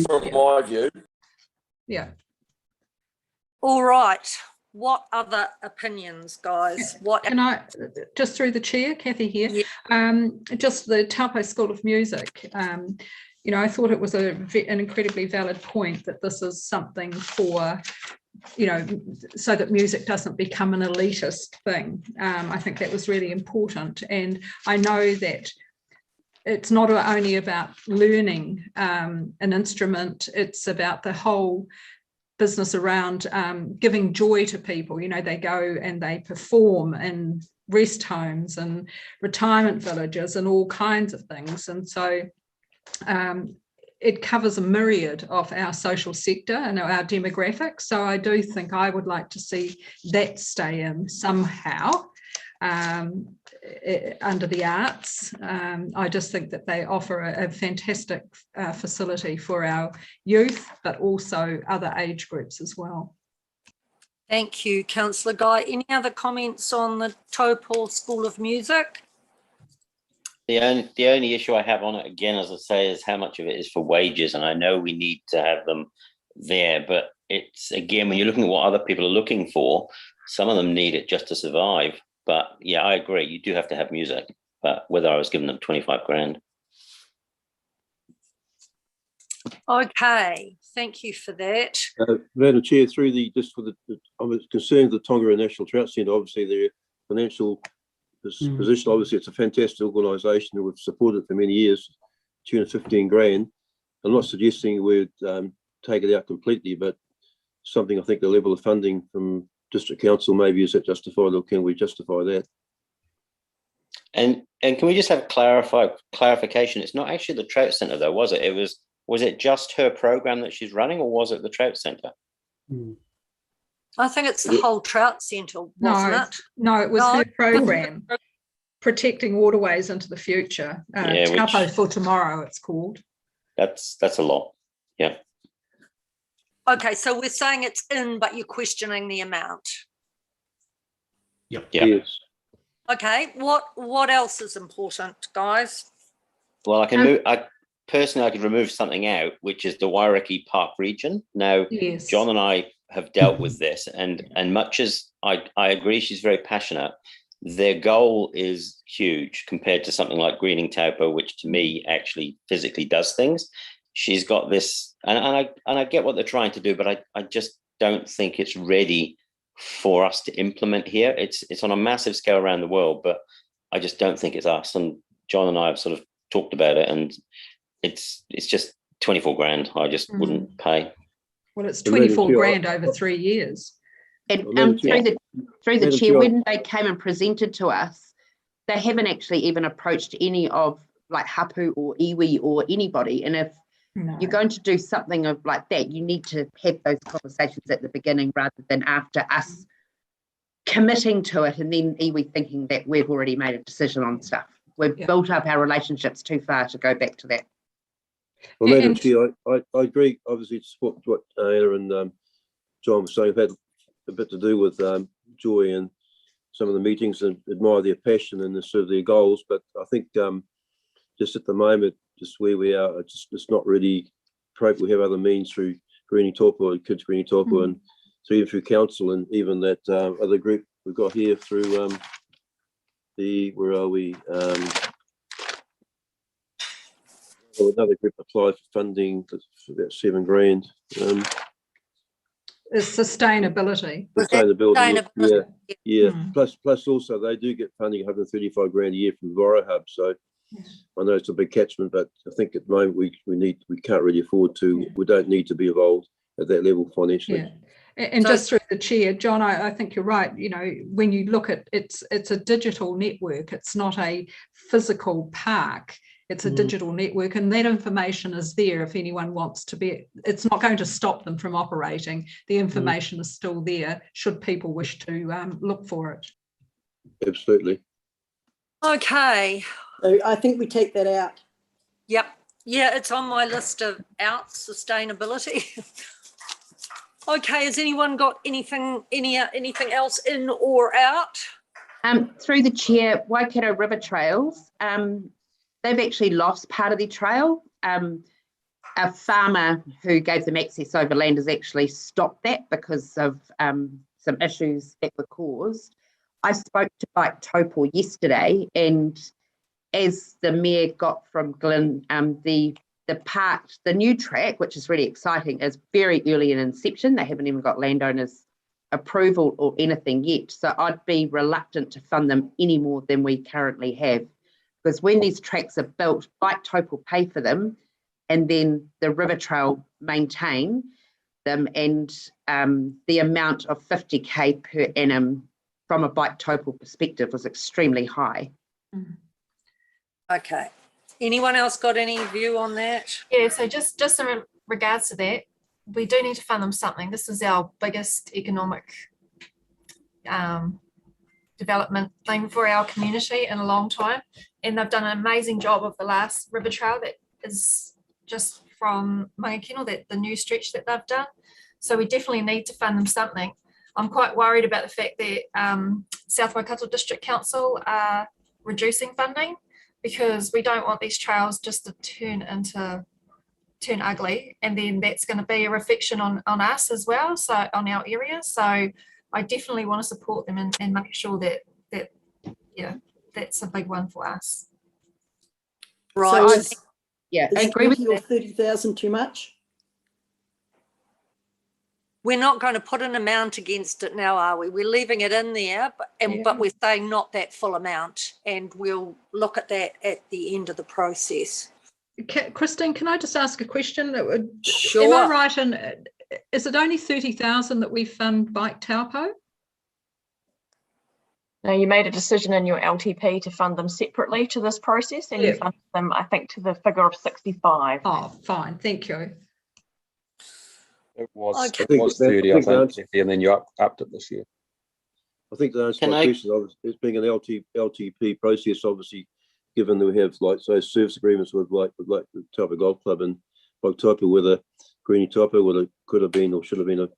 from my view. Yeah. All right. What other opinions, guys? Can I, just through the chair, Kathy here, just the Taupō School of Music, I thought it was an incredibly valid point that this is something for, so that music doesn't become an elitist thing. I think that was really important. And I know that it's not only about learning an instrument, it's about the whole business around giving joy to people. They go and they perform in rest homes and retirement villages and all kinds of things. And so it covers a myriad of our social sector and our demographics. So I do think I would like to see that stay in somehow under the arts. I just think that they offer a fantastic facility for our youth, but also other age groups as well. Thank you, Councillor Guy. Any other comments on the Taupō School of Music? The only issue I have on it, again, as I say, is how much of it is for wages. And I know we need to have them there, but it's, again, when you're looking at what other people are looking for, some of them need it just to survive. But yeah, I agree. You do have to have music, but whether I was giving them 25 grand. Okay, thank you for that. Madam Chair, through the I was concerned with the Tongariro National Trout Centre. Obviously, their financial position. Obviously, it's a fantastic organisation who we've supported for many years, tune of 15 grand. I'm not suggesting we'd take it out completely, but something I think the level of funding from District Council maybe is that justified, or can we justify that? And can we just have clarification? It's not actually the Trout Centre though, was it? Was it just her program that she's running, or was it the Trout Centre? I think it's the whole Trout Centre, wasn't it? No, it was her program, Protecting Waterways into the Future. Taupo for Tomorrow, it's called. That's a lot. Yeah. Okay, so we're saying it's in, but you're questioning the amount. Yep. Yes. Okay, what else is important, guys? Well, I can move. Personally, I could remove something out, which is the Wairiki Park region. Now, yes. John and I have dealt with this, and much as I agree, she's very passionate. Their goal is huge compared to something like Greening Taupō, which to me actually physically does things. She's got this, and I get what they're trying to do, but I just don't think it's ready for us to implement here. It's on a massive scale around the world, but I just don't think it's us. And John and I have sort of talked about it, and it's just 24 grand. I just wouldn't pay. Well, it's 24 grand over 3 years. And through the chair, when they came and presented to us, they haven't actually even approached any of like hapu or iwi or anybody. And if you're going to do something of like that, you need to have those conversations at the beginning rather than after us committing to it and then iwi thinking that we've already made a decision on stuff. We've built up our relationships too far to go back to that. Well, Madam Chair, I agree, obviously, to support what Anna and John were saying. I've had a bit to do with Joy and some of the meetings and admire their passion and sort of their goals. But I think just at the moment, just where we are, it's not really appropriate. We have other means through Greening Taupō, Kids Greening Taupō, and even through council, and even that other group we've got here through where are we? Another group applied for funding for about 7 grand. It's sustainability. Sustainability. Yeah. Plus also they do get funding 135 grand a year from EnviroHub. So I know it's a big catchment, but I think at the moment we can't really afford to. We don't need to be involved at that level financially. Yeah. And just through the chair, John, I think you're right. You know, when you look at it's a digital network. It's not a physical park. It's a digital network, and that information is there if anyone wants to be. It's not going to stop them from operating. The information is still there should people wish to look for it. Absolutely. Okay. So I think we take that out. Yep. Yeah, it's on my list of outs, sustainability. Okay, has anyone got anything else in or out? Through the chair, Waikato River Trails, they've actually lost part of their trail. A farmer who gave them access overland has actually stopped that because of some issues that were caused. I spoke to Bike Taupō yesterday, and as the mayor got from Glyn, the new track, which is really exciting, is very early in inception. They haven't even got landowners' approval or anything yet. So I'd be reluctant to fund them any more than we currently have. Because when these tracks are built, Bike Taupō pay for them, and then the river trail maintain them, and the amount of 50k per annum from a Bike Taupō perspective was extremely high. Okay. Anyone else got any view on that? Yeah, so just in regards to that, we do need to fund them something. This is our biggest economic development thing for our community in a long time, and they've done an amazing job of the last river trail that is just from Mangakino, that the new stretch that they've done. So we definitely need to fund them something. I'm quite worried about the fact that South Waikato District Council are reducing funding, because we don't want these trails just to turn ugly, and then that's going to be a reflection on us as well, so on our area. So I definitely want to support them and make sure that that's a big one for us. Right. So I agree with you. 30,000 too much? we're not going to put an amount against it now, are we? We're leaving it in there, but we're saying not that full amount, and we'll look at that at the end of the process. Christine, can I just ask a question? Sure. Am I right in, is it only 30,000 that we fund Bike Taupo? No, you made a decision in your LTP to fund them separately to this process, and you funded them, I think, to the figure of 65. Oh, fine, thank you. It was, Okay. it was 30, I think, and then you upped it this year. I think the answer to my question, it's being an LTP process, obviously, given that we have like those service agreements with like the Taupo Golf Club and like Taupo, whether Greenie Taupo, whether it could have been or should have been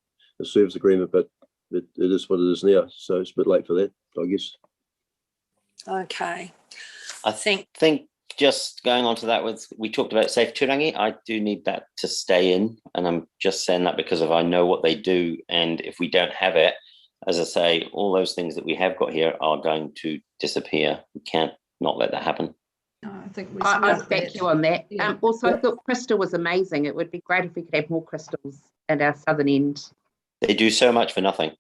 a service agreement, but it is what it is now. So it's a bit late for that, I guess. Okay. I think just going on to that, we talked about Safe Turangi. I do need that to stay in, and I'm just saying that because I know what they do, and if we don't have it, as I say, all those things that we have got here are going to disappear. We can't not let that happen. No, I think I back you on that. Yeah. Also, I thought crystal was amazing. It would be great if we could have more crystals at our southern end. They do so much for nothing.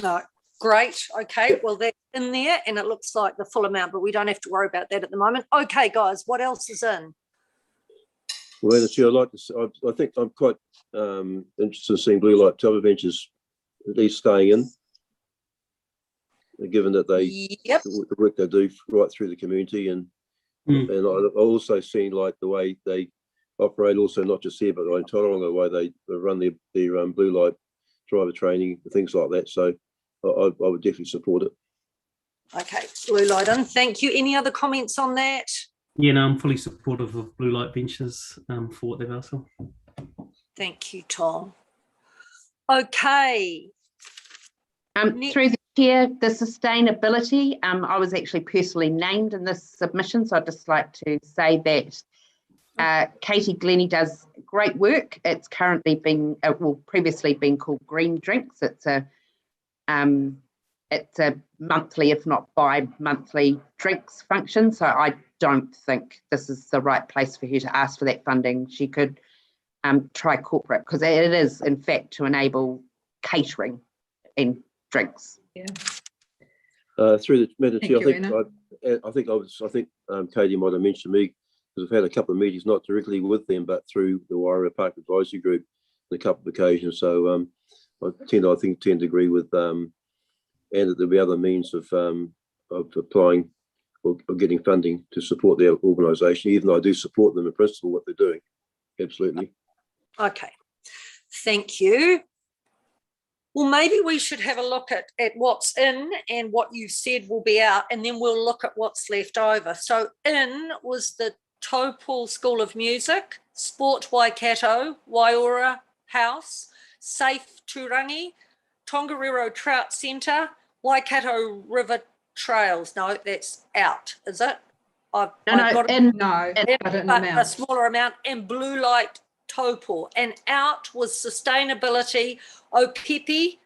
No, great. Okay, well, that's in there, and it looks like the full amount, but we don't have to worry about that at the moment. Okay, guys, what else is in? Well, Chair, I'd like to. I think I'm quite interested in seeing blue light Taupo benches at least staying in, given that they the work they do right through the community, and I've also seen like the way they operate, also not just here but in Tolero, the way they run their blue light driver training, things like that. So I would definitely support it. Okay, blue light in. Thank you. Any other comments on that? Yeah, no, I'm fully supportive of blue light benches for what they've asked for. Thank you, Tom. Okay. Through the chair, the sustainability, I was actually personally named in this submission, so I'd just like to say that Katie Glennie does great work. It's currently been, previously been called Green Drinks. It's a monthly, if not bi-monthly drinks function. So I don't think this is the right place for her to ask for that funding. She could try corporate, because it is in fact to enable catering and drinks. Yeah. Through the Madam Chair, I think Katie might have mentioned me, because I've had a couple of meetings, not directly with them, but through the Wairua Park Advisory Group on a couple of occasions. So I tend to agree with and that there'll be other means of applying or getting funding to support their organisation, even though I do support them in principle what they're doing. Absolutely. Okay, thank you. Well, maybe we should have a look at what's in and what you said will be out, and then we'll look at what's left over. So in was the Taupō School of Music, Sport Waikato, Waiora House, Safe Turangi, Tongariro Trout Centre, Waikato River Trails. No, that's out, is it? I've got a smaller amount, and Blue Light Taupō. And out was Sustainability, Opepi,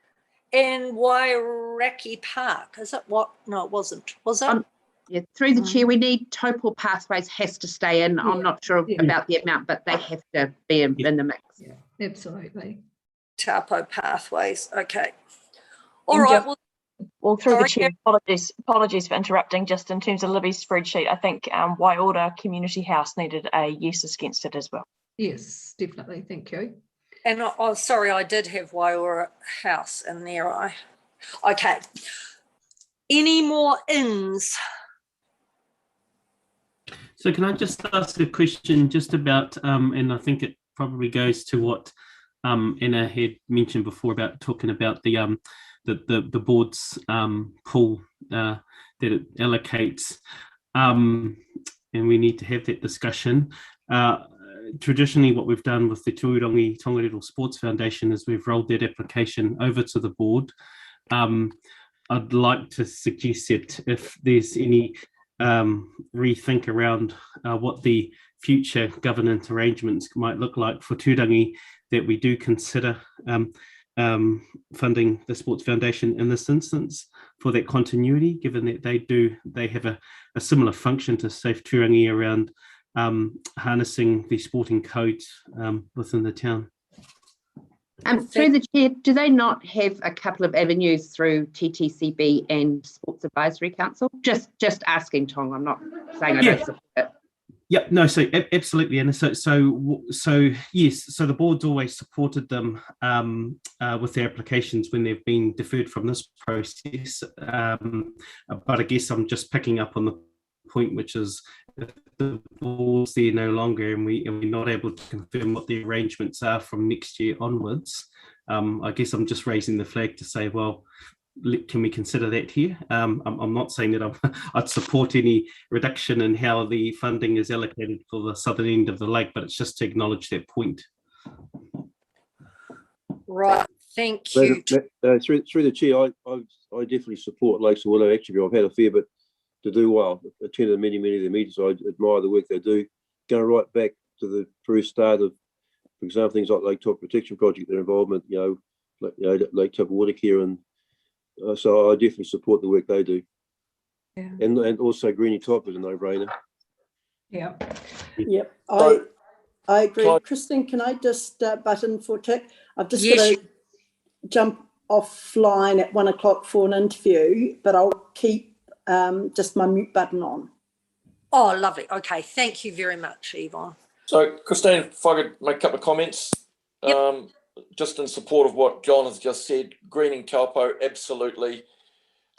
and Wairaki Park. Is it what? No, it wasn't. Was it? Yeah, through the chair, we need Taupō Pathways has to stay in. I'm not sure about the amount, but they have to be in the mix. Yeah, absolutely. Taupō Pathways. Okay. All right. Well, through the chair, apologies for interrupting. Just in terms of Libby's spreadsheet, I think Waiora Community House needed a yes against it as well. Yes, definitely. Thank you. And sorry, I did have Waiora House in there. Okay. Any more ins? So can I just ask a question just about, and I think it probably goes to what Anna had mentioned before about talking about the board's pool that it allocates, and we need to have that discussion. Traditionally, what we've done with the Turangi-Tongariro Sports Foundation is we've rolled that application over to the board. I'd like to suggest that if there's any rethink around what the future governance arrangements might look like for Turangi, that we do consider funding the Sports Foundation in this instance for that continuity, given that they have a similar function to Safe Turangi around harnessing the sporting codes within the town. Through the chair, do they not have a couple of avenues through TTCB and Sports Advisory Council? Just asking, Tong. I'm not saying I don't support it. Yeah, no, so absolutely, and so yes, so the board's always supported them with their applications when they've been deferred from this process. But I guess I'm just picking up on the point, which is if the board's there no longer and we're not able to confirm what the arrangements are from next year onwards, I guess I'm just raising the flag to say, well, can we consider that here? I'm not saying that I'd support any reduction in how the funding is allocated for the southern end of the lake, but it's just to acknowledge that point. Right, thank you. Through the chair, I definitely support Lakes of Willow. Actually, I've had a fair bit to do while attended many of the meetings. I admire the work they do. Going right back to the very start of, for example, things like Lake Top Protection Project, their involvement, Lake Taupo Water Care, and so I definitely support the work they do. Yeah. And also Greenie Top is a no-brainer. Yeah. Yep. I agree. Christine, can I just butt in for a tick? I've just got to jump offline at 1 o'clock for an interview, but I'll keep just my mute button on. Oh, lovely. Okay. Thank you very much, Yvonne. So, Christine, if I could make a couple of comments. Yep. Just in support of what John has just said, greening Taupo, absolutely.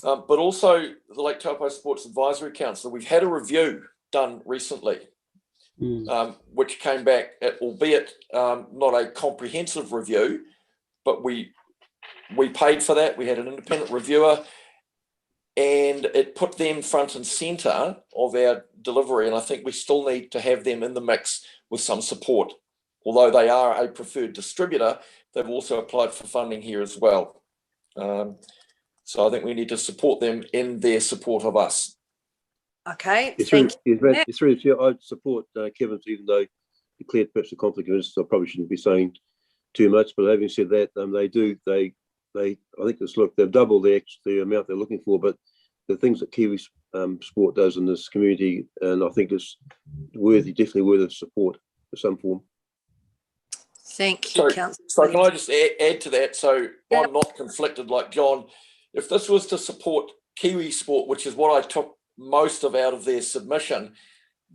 But also the Lake Taupo Sports Advisory Council, we've had a review done recently, which came back, albeit not a comprehensive review, but we paid for that. We had an independent reviewer, and it put them front and centre of our delivery. And I think we still need to have them in the mix with some support. Although they are a preferred distributor, they've also applied for funding here as well. So I think we need to support them in their support of us. Okay, through the chair, I'd support Kevin's, even though declared perhaps a conflict of interest. I probably shouldn't be saying too much, but having said that, I think they've doubled the amount they're looking for, but the things that Kiwi Sport does in this community, and I think it's definitely worthy of support of some form. Thank you, Councillor. So can I just add to that? So I'm not conflicted like John. If this was to support Kiwi Sport, which is what I took most out of their submission,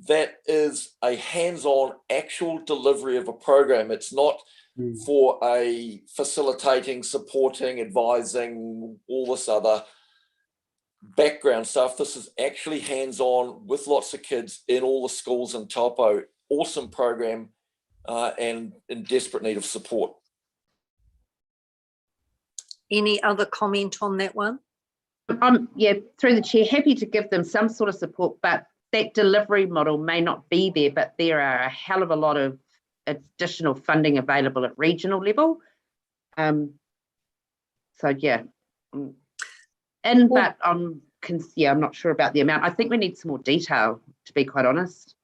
that is a hands-on actual delivery of a program. It's not for a facilitating, supporting, advising, all this other background stuff. This is actually hands-on with lots of kids in all the schools in Taupo. Awesome program. And in desperate need of support. Any other comment on that one? Yeah, through the chair, happy to give them some sort of support, but that delivery model may not be there, but there are a hell of a lot of additional funding available at regional level. So yeah, but I'm not sure about the amount. I think we need some more detail, to be quite honest.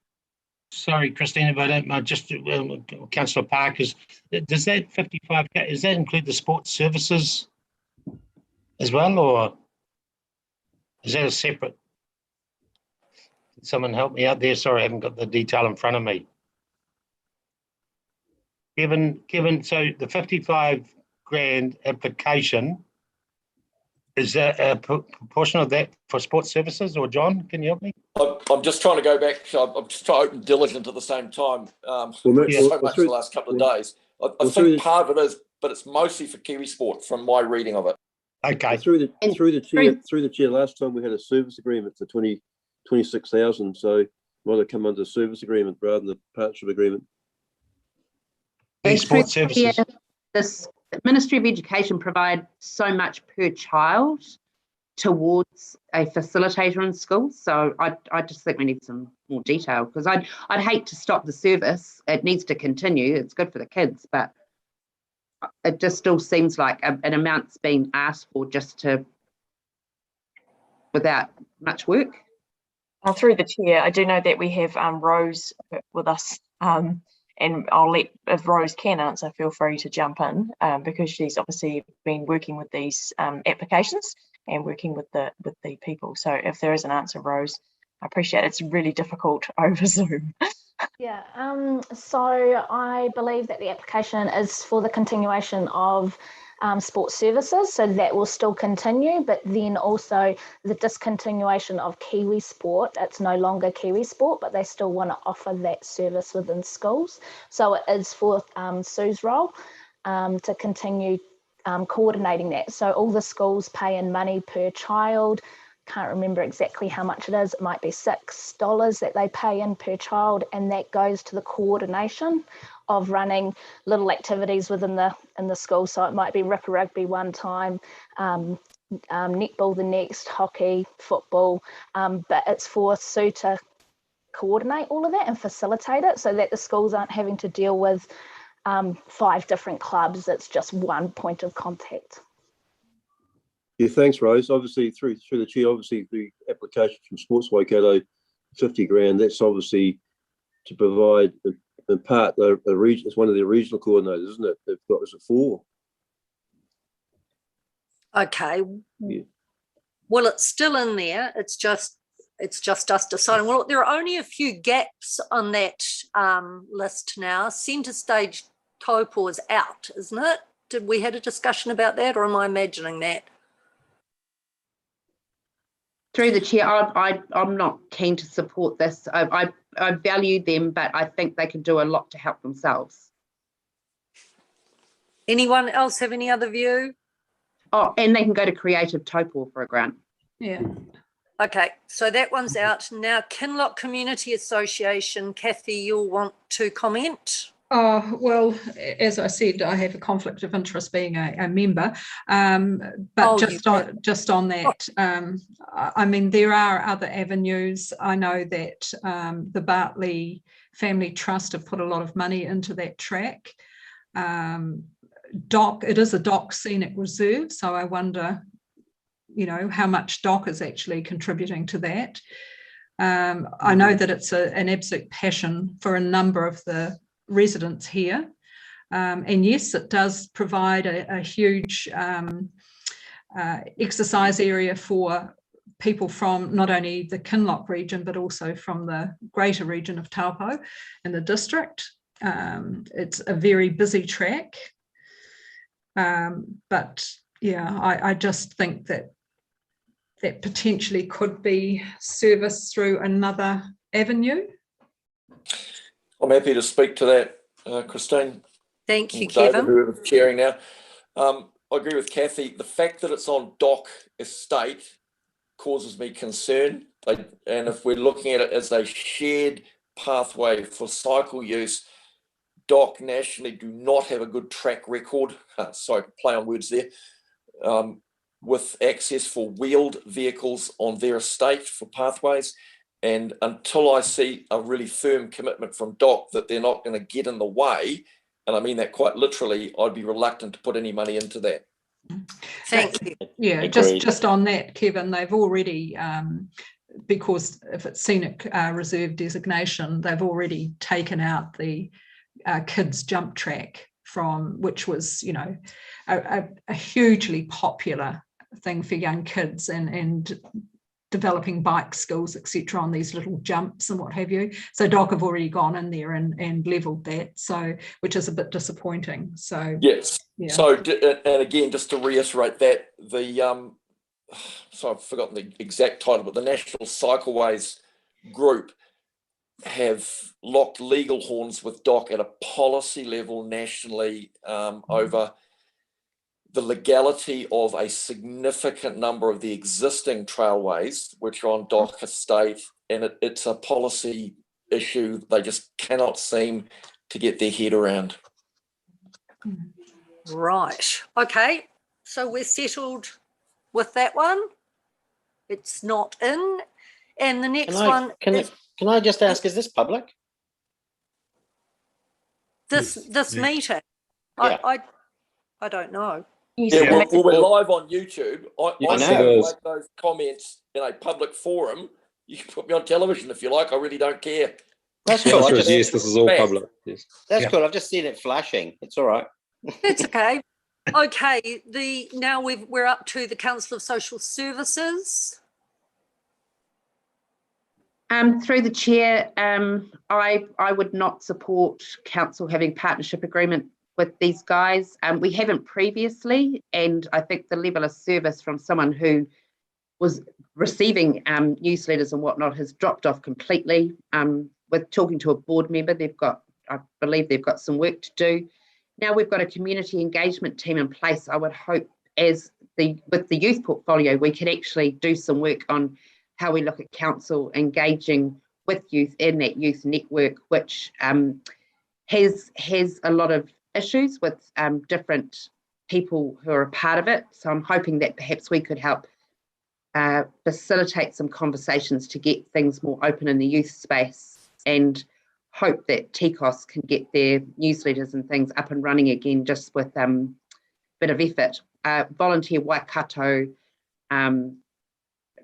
Sorry, Christina, but just Councillor Parkers, does that 55K, does that include the sports services as well, or is that a separate? Can someone help me out there? Sorry, I haven't got the detail in front of me. Kevin, so the 55 grand application, is that a proportion of that for sports services, or John, can you help me? I'm just trying to go back. I'm just trying to open diligent at the same time. So much the last couple of days. I think part of it is, but it's mostly for Kiwi Sport from my reading of it. Okay. Through the chair, last time we had a service agreement for 26,000, so it might have come under a service agreement rather than a partnership agreement. And sports services. This Ministry of Education provide so much per child towards a facilitator in schools. So I just think we need some more detail, because I'd hate to stop the service. It needs to continue. It's good for the kids, but it just still seems like an amount's been asked for without much work. Through the chair, I do know that we have Rose with us, and I'll if Rose can answer, feel free to jump in, because she's obviously been working with these applications and working with the people. So if there is an answer, Rose, I appreciate it. It's really difficult over Zoom. Yeah, so I believe that the application is for the continuation of sports services, so that will still continue, but then also the discontinuation of Kiwi Sport. It's no longer Kiwi Sport, but they still want to offer that service within schools. So it is for Sue's role to continue coordinating that. So all the schools pay in money per child. Can't remember exactly how much it is. It might be $6 that they pay in per child, and that goes to the coordination of running little activities within the school. So it might be Ripper Rugby one time, netball the next, hockey, football, but it's for Sue to coordinate all of that and facilitate it so that the schools aren't having to deal with 5 different clubs. It's just one point of contact. Yeah, thanks, Rose. Obviously, through the chair, obviously the application from Sports Waikato, 50 grand. That's obviously to provide, in part, the region. It's one of the regional coordinators, isn't it? They've got, is it 4? Okay. Yeah. Well, it's still in there. It's just us deciding. Well, there are only a few gaps on that list now. Centre stage Taupō is out, isn't it? Did we had a discussion about that, or am I imagining that? Through the chair, I'm not keen to support this. I value them, but I think they can do a lot to help themselves. Anyone else have any other view? Oh, and they can go to Creative Taupō for a grant. Yeah. Okay, so that one's out. Now, Kinloch Community Association, Kathy, you'll want to comment? Oh, well, as I said, I have a conflict of interest being a member, but just on that, I mean, there are other avenues. I know that the Bartley Family Trust have put a lot of money into that track. It is a DOC scenic reserve, so I wonder, how much DOC is actually contributing to that. I know that it's an absolute passion for a number of the residents here, and yes, it does provide a huge exercise area for people from not only the Kinloch region but also from the greater region of Taupō and the district. It's a very busy track, but yeah, I just think that potentially could be serviced through another avenue. I'm happy to speak to that, Christine. Thank you, David, Kevin. whoever's chairing now. I agree with Kathy. The fact that it's on DOC estate causes me concern. And if we're looking at it as a shared pathway for cycle use, DOC nationally do not have a good track record. Sorry, play on words there. With access for wheeled vehicles on their estate for pathways. And until I see a really firm commitment from DOC that they're not going to get in the way, and I mean that quite literally, I'd be reluctant to put any money into that. Thank you. Yeah, just on that, Kevin, they've already, because if it's scenic reserve designation, they've already taken out the kids jump track from, which was, a hugely popular thing for young kids and developing bike skills, etc., on these little jumps and what have you. So DOC have already gone in there and levelled that, so which is a bit disappointing. So yes, yeah. So and again, just to reiterate that so I've forgotten the exact title, but the National Cycleways Group have locked legal horns with DOC at a policy level nationally over the legality of a significant number of the existing trailways, which are on DOC estate, and it's a policy issue they just cannot seem to get their head around. Right. Okay. So we're settled with that one. It's not in. And the next one. Can I just ask, is this public? This meeting? Yeah. I don't know. Yeah, well, we're live on YouTube. I know. make those comments in a public forum. You can put me on television if you like. I really don't care. That's the cool. answer is yes, this is all public. Yes. That's cool. I've just seen it flashing. It's all right. It's okay. Okay. Now we're up to the Council of Social Services. Through the chair, I would not support council having partnership agreement with these guys. We haven't previously, and I think the level of service from someone who was receiving newsletters and whatnot has dropped off completely. With talking to a board member, I believe they've got some work to do. Now we've got a community engagement team in place. I would hope with the youth portfolio, we can actually do some work on how we look at council engaging with youth in that youth network, which has a lot of issues with different people who are a part of it. So I'm hoping that perhaps we could help facilitate some conversations to get things more open in the youth space, and hope that TCOS can get their newsletters and things up and running again, just with a bit of effort. Volunteer Waikato,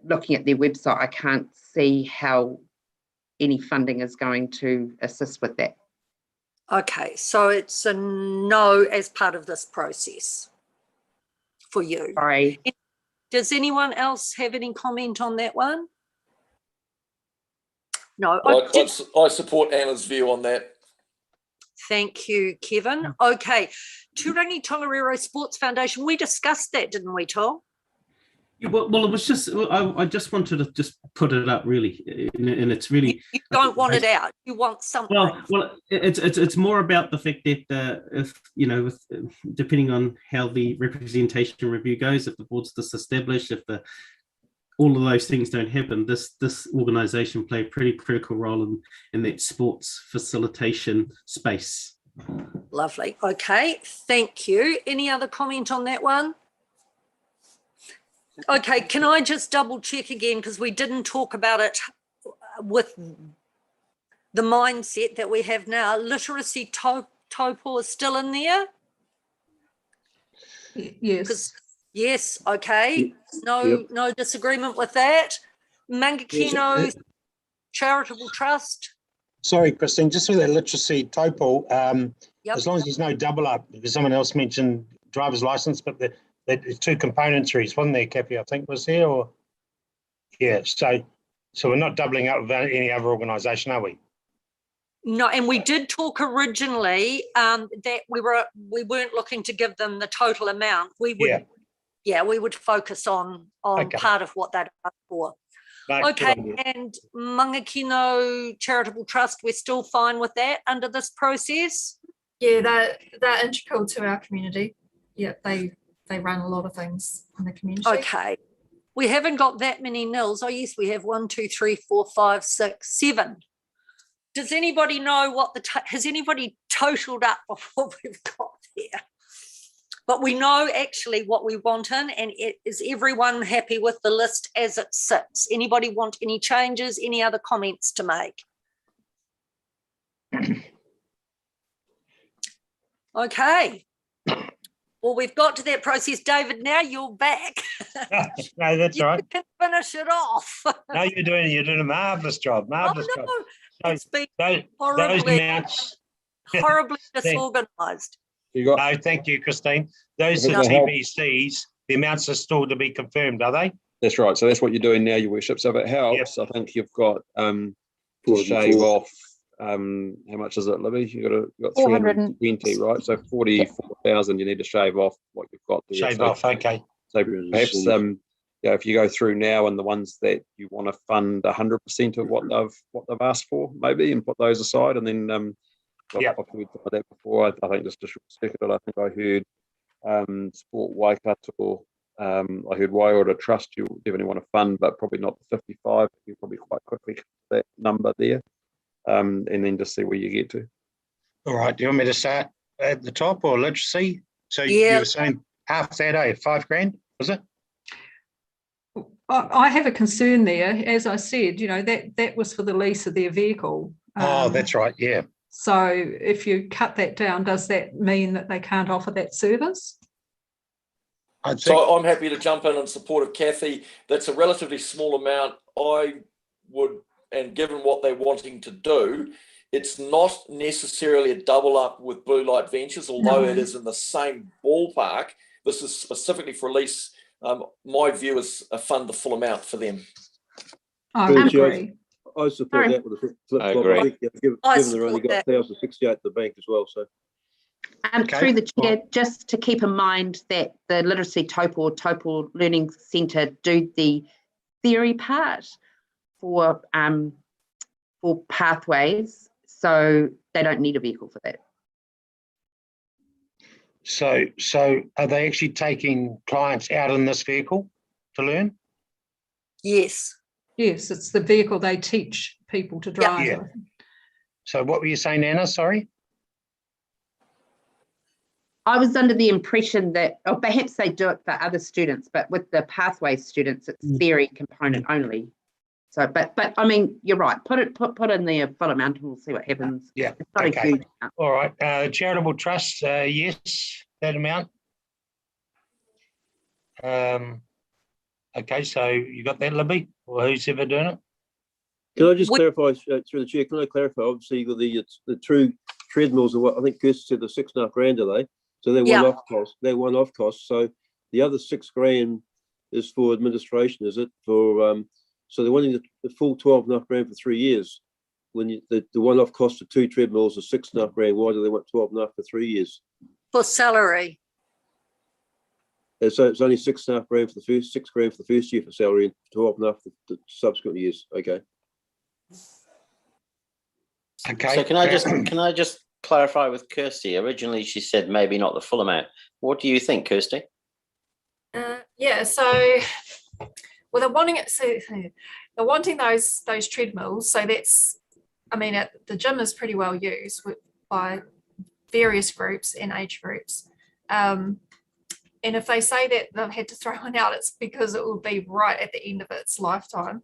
looking at their website, I can't see how any funding is going to assist with that. Okay, so it's a no as part of this process for you. Sorry. Does anyone else have any comment on that one? No. I support Anna's view on that. Thank you, Kevin. Okay, Turangi-Tongariro Sports Foundation, we discussed that, didn't we, Tom? Well, it was just, I just wanted to just put it up, really, and it's really. You don't want it out. You want something. Well, it's more about the fact that if depending on how the representation review goes, if the board's disestablished, if all of those things don't happen, this organisation play a pretty critical role in that sports facilitation space. Lovely. Okay, thank you. Any other comment on that one? Okay, can I just double check again, because we didn't talk about it with the mindset that we have now. Literacy Taupō is still in there? Yes. Yes, okay. No disagreement with that. Mangakino Charitable Trust. Sorry, Christine, just with that literacy Taupō, as long as there's no double up, because someone else mentioned driver's license, but there's two componentaries, wasn't there, Kathy, I think was there, or? Yeah, so we're not doubling up with any other organisation, are we? No, and we did talk originally that we weren't looking to give them the total amount. We would, we would focus on part of what that asked for. No, okay, and Mangakino Charitable Trust, we're still fine with that under this process? Yeah, they're integral to our community. Yeah, they run a lot of things in the community. Okay. We haven't got that many nils. Oh, yes, we have 1, 2, 3, 4, 5, 6, 7. Does anybody know what has anybody totaled up of what we've got there? But we know actually what we want in, and is everyone happy with the list as it sits? Anybody want any changes, any other comments to make? Okay. Well, we've got to that process. David, now you're back. No, that's all right. You can finish it off. No, you're doing a marvellous job. Marvellous job. It's been horribly disorganised. No, thank you, Christine. Those CBCs, the amounts are still to be confirmed, are they? That's right. So that's what you're doing now, Your Worship. So if it helps, I think you've got to shave off. How much is it, Libby? You've got 320, right? So 44,000 you need to shave off what you've got there. Shave off, okay. So perhaps if you go through now and the ones that you want to fund 100% of what they've asked for, maybe, and put those aside, and then I've heard that before. I think just a short second, I think I heard Sport Waikato. I heard Waikato Trust you definitely want to fund, but probably not the 55. You probably quite quickly get that number there. And then just see where you get to. All right. Do you want me to start at the top or literacy? So you were saying half that, $5,000, was it? I have a concern there. As I said, that was for the lease of their vehicle. That's right. Yeah. So if you cut that down, does that mean that they can't offer that service? So I'm happy to jump in support of Kathy. That's a relatively small amount. I would. And given what they're wanting to do, it's not necessarily a double up with Blue Light Ventures, although it is in the same ballpark. This is specifically for lease. My view is fund the full amount for them. I agree. I support that with a flip flop. I agree. I think, given they've only got 1,068 at the bank as well. So, through the chair, just to keep in mind that the Literacy Taupō Learning Centre do the theory part for pathways, so they don't need a vehicle for that. So are they actually taking clients out in this vehicle to learn? Yes. Yes, it's the vehicle they teach people to drive. Yeah. So what were you saying, Anna? Sorry. I was under the impression that, or perhaps they do it for other students, but with the pathway students, it's theory component only. So, but I mean, you're right. Put in the full amount, and we'll see what happens. Yeah. It's not a huge amount. All right. Charitable Trust, yes, that amount. Okay, so you got that, Libby, or who's ever doing it? can I just clarify through the chair? Can I clarify? Obviously, the true treadmills are what I think Kirsty said, the $6.5 are they? So they're one-off costs. They're one-off costs. So the other $6,000 is for administration, is it? For so they're wanting the full $12.5 grand for 3 years. When the one-off cost of 2 treadmills is $6.5 grand, why do they want 12.5 for 3 years? For salary. So it's only $6.5 grand for the first, $6 grand for the first year for salary, and 12.5 for the subsequent years. Okay. Okay. So can I just clarify with Kirsty? Originally, she said maybe not the full amount. What do you think, Kirsty? Yeah. So, well, they're wanting it. So they're wanting those treadmills. So that's, I mean, the gym is pretty well used by various groups and age groups. And if they say that they've had to throw one out, it's because it will be right at the end of its lifetime.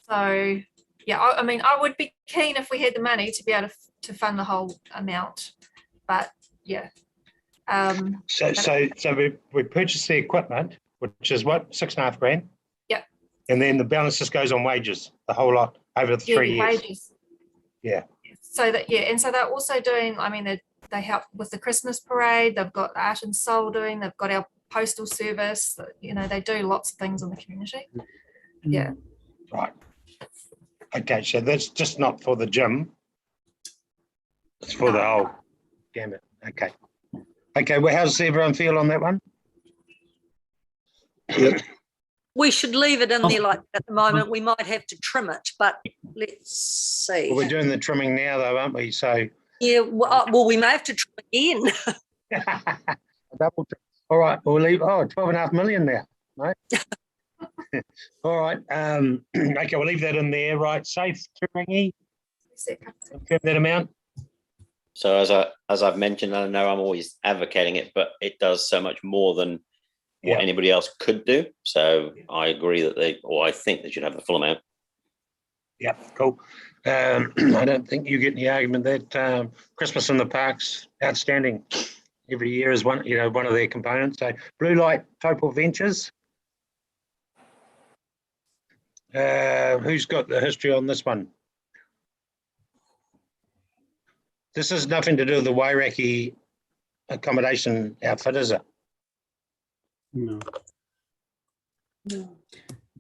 So, yeah, I mean, I would be keen if we had the money to be able to fund the whole amount, but yeah. So we purchase the equipment, which is what, $6.5 grand? Yeah. And then the balance just goes on wages, the whole lot over the 3 years. Wages. Yeah. So that, yeah, and so they're also doing, I mean, they help with the Christmas parade. They've got Art and Soul doing. They've got our postal service. You know, they do lots of things in the community. Yeah. Right. Okay, so that's just not for the gym. It's for the whole gamut. Okay. Okay, well, how does everyone feel on that one? Yep. We should leave it in there like at the moment. We might have to trim it, but let's see. Well, we're doing the trimming now, though, aren't we? So yeah, well, we may have to trim again. Double. All right, we'll leave. Oh, 12.5 million now, right? All right. Okay, we'll leave that in there. Right, safe Turangi. Confirm that amount. So as I've mentioned, I know I'm always advocating it, but it does so much more than what anybody else could do. So I agree that I think they should have the full amount. Yeah, cool. I don't think you get the argument that Christmas in the parks, outstanding. Every year is one of their components. So Blue Light Taupō Ventures. Who's got the history on this one? This has nothing to do with the Wairaki accommodation outfit, is it? No.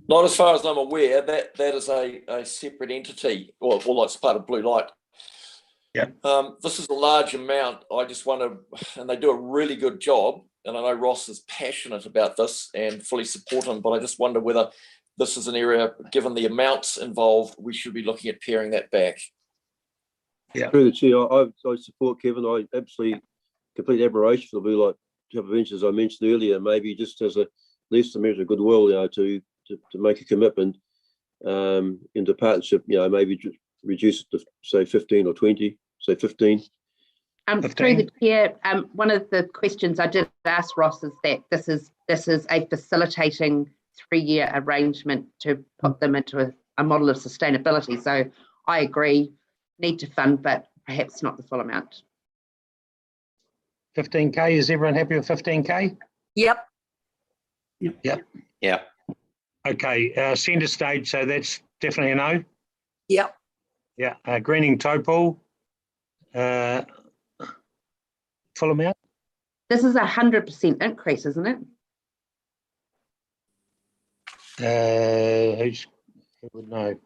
Not as far as I'm aware. That is a separate entity, or it's part of Blue Light. Yeah. This is a large amount. I just want to, and they do a really good job. And I know Ross is passionate about this and fully support him, but I just wonder whether this is an area, given the amounts involved, we should be looking at paring that back. Yeah. Through the chair, I support Kevin. I absolutely complete admiration for the Blue Light Taupō Ventures I mentioned earlier. Maybe just as a least a measure of goodwill, to make a commitment into partnership. Maybe reduce it to say 15 or 20. Say 15. Through the chair, one of the questions I did ask Ross is that this is a facilitating 3-year arrangement to put them into a model of sustainability. So I agree, need to fund, but perhaps not the full amount. 15K, is everyone happy with 15K? Yep. Yep. Yeah. Okay, centre stage, so that's definitely a no. Yep. Yeah, greening Taupō, full amount? This is 100% increase, isn't it? who would know.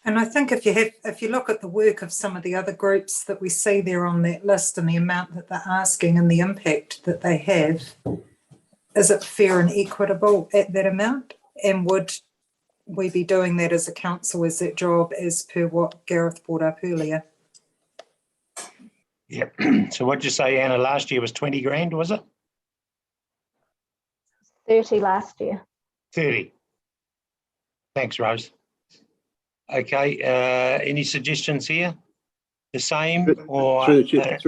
And I think if you look at the work of some of the other groups that we see there on that list and the amount that they're asking and the impact that they have, is it fair and equitable at that amount? And would we be doing that as a council, as that job, as per what Gareth brought up earlier? Yeah. So what'd you say, Anna, last year was 20 grand, was it? 30 last year. 30. Thanks, Rose. Okay, any suggestions here? The same or? Through the chair,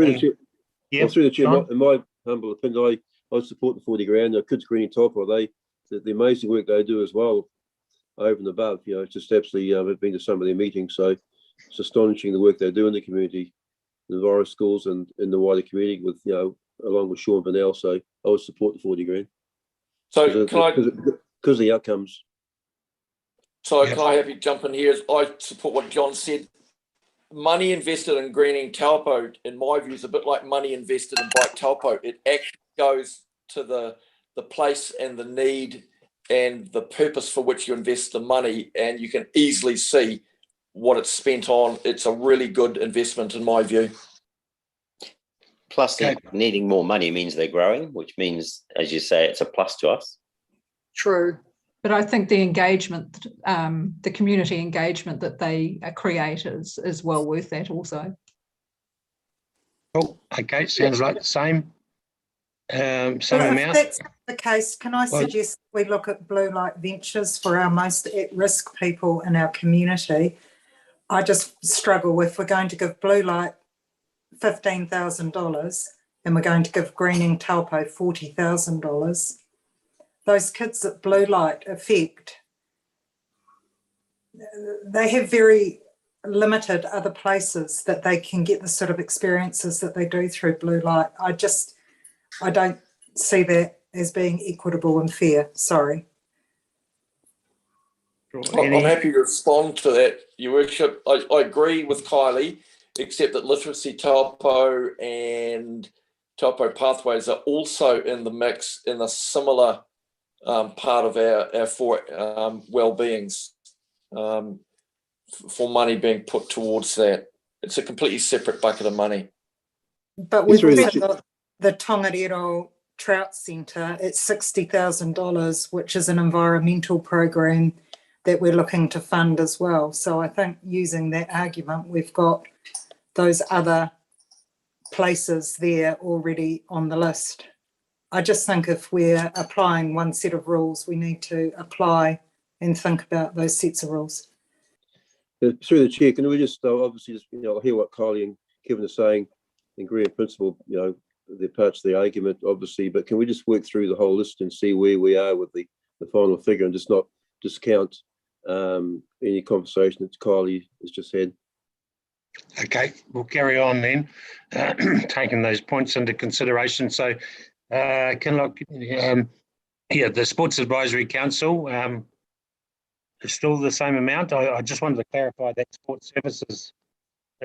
yeah, through the chair, in my humble opinion, I support the 40 grand. Kids Greening Taupo, the amazing work they do as well, over and above, it's just absolutely, I've been to some of their meetings, so it's astonishing the work they do in the community, the virus schools and in the wider community with, along with Sean Vanel, so I would support the 40 grand. So because of the outcomes. So can I have you jump in here? I support what John said. Money invested in greening Taupo, in my view, is a bit like money invested in Bike Taupo. It actually goes to the place and the need and the purpose for which you invest the money, and you can easily see what it's spent on. It's a really good investment in my view. Plus, needing more money means they're growing, which means, as you say, it's a plus to us. True. But I think the engagement, the community engagement that they create is well worth that also. Cool. Okay, sounds like the same. Same well, amount. If that's the case, can I suggest we look at Blue Light Ventures for our most at-risk people in our community? I just struggle if we're going to give Blue Light $15,000 and we're going to give Greening Taupo $40,000. Those kids that Blue Light affect, they have very limited other places that they can get the sort of experiences that they do through Blue Light. I don't see that as being equitable and fair. Sorry. I'm happy to respond to that, Your Worship. I agree with Kylie, except that Literacy Taupo and Taupo Pathways are also in the mix in a similar part of our four well-beings for money being put towards that. It's a completely separate bucket of money. But we've also got the Tongariro Trout Centre at $60,000, which is an environmental program that we're looking to fund as well. So I think using that argument, we've got those other places there already on the list. I just think if we're applying one set of rules, we need to apply and think about those sets of rules. Through the chair, can we just obviously just hear what Kylie and Kevin are saying, and agree in principle, the parts of the argument, obviously, but can we just work through the whole list and see where we are with the final figure and just not discount any conversation that Kylie has just had? Okay, we'll carry on then, taking those points into consideration. So, the Sports Advisory Council is still the same amount. I just wanted to clarify that sports services,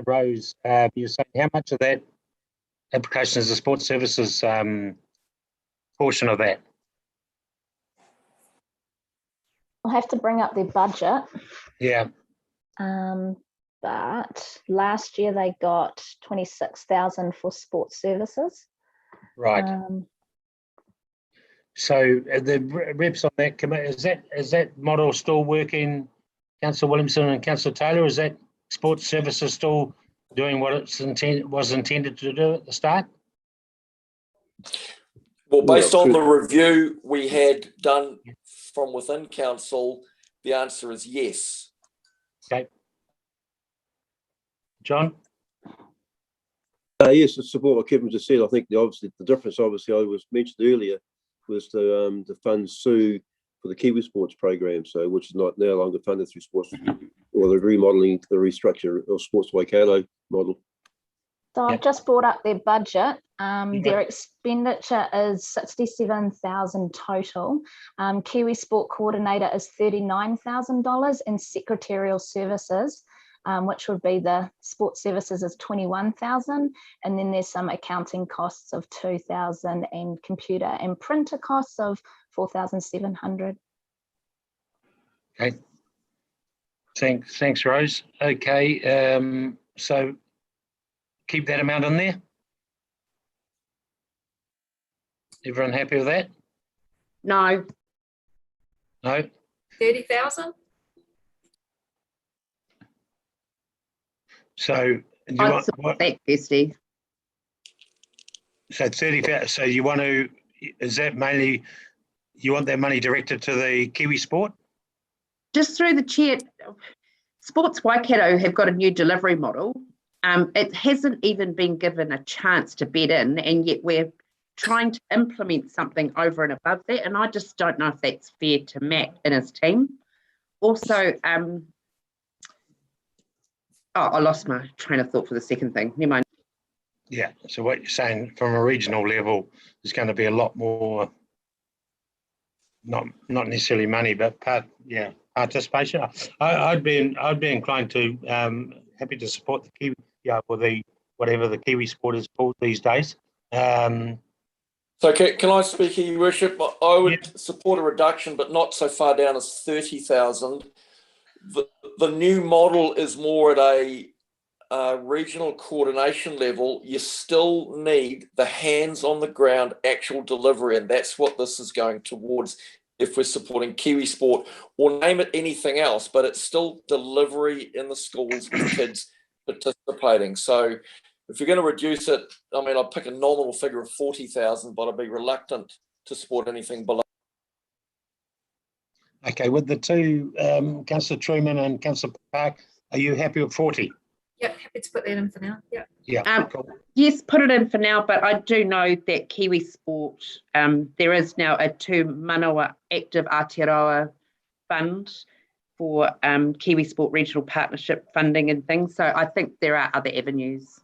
Rose, you're saying how much of that application is the sports services portion of that? I'll have to bring up their budget. Yeah. But last year they got 26,000 for sports services. Right. So the reps on that committee, is that model still working, Councillor Williamson and Councillor Taylor? Is that sports services still doing what it was intended to do at the start? Well, based on the review we had done from within council, the answer is yes. Okay. John? Yes, to support what Kevin just said. I think the difference, obviously, I was mentioned earlier, was to fund Sue for the Kiwi Sports program, so which is not no longer funded through sports or the remodeling, the restructure of Sports Waikato model. So I've just brought up their budget. Their expenditure is 67,000 total. Kiwi Sport Coordinator is $39,000, and secretarial services, which would be the sports services, is 21,000, and then there's some accounting costs of 2,000 and computer and printer costs of 4,700. Okay. Thanks, Rose. Okay, so keep that amount in there. Everyone happy with that? No. No. 30,000. So you I'd want support that, Kirsty. So 30,000. So you want to? Is that mainly? You want that money directed to the Kiwi Sport? Just through the chair, Sports Waikato have got a new delivery model. It hasn't even been given a chance to bed in, and yet we're trying to implement something over and above that. And I just don't know if that's fair to Matt and his team. Also, I lost my train of thought for the second thing. Never mind. Yeah. So what you're saying from a regional level, there's going to be a lot more, not necessarily money, but participation. I'd be inclined to happy to support the Kiwi, or the whatever the Kiwi Sport is called these days. So can I speak here, Your Worship? I would support a reduction, but not so far down as 30,000. The new model is more at a regional coordination level. You still need the hands on the ground actual delivery, and that's what this is going towards if we're supporting Kiwi Sport, or name it anything else, but it's still delivery in the schools with kids participating. So if you're going to reduce it, I mean, I'd pick a nominal figure of 40,000, but I'd be reluctant to support anything below. Okay, with the two, Councillor Truman and Councillor Park, are you happy with 40? Yeah, happy to put that in for now. Yeah. Yeah. Cool. Yes, put it in for now, but I do know that Kiwi Sport, there is now a 2 manawa active Aotearoa fund for Kiwi Sport regional partnership funding and things. So I think there are other avenues.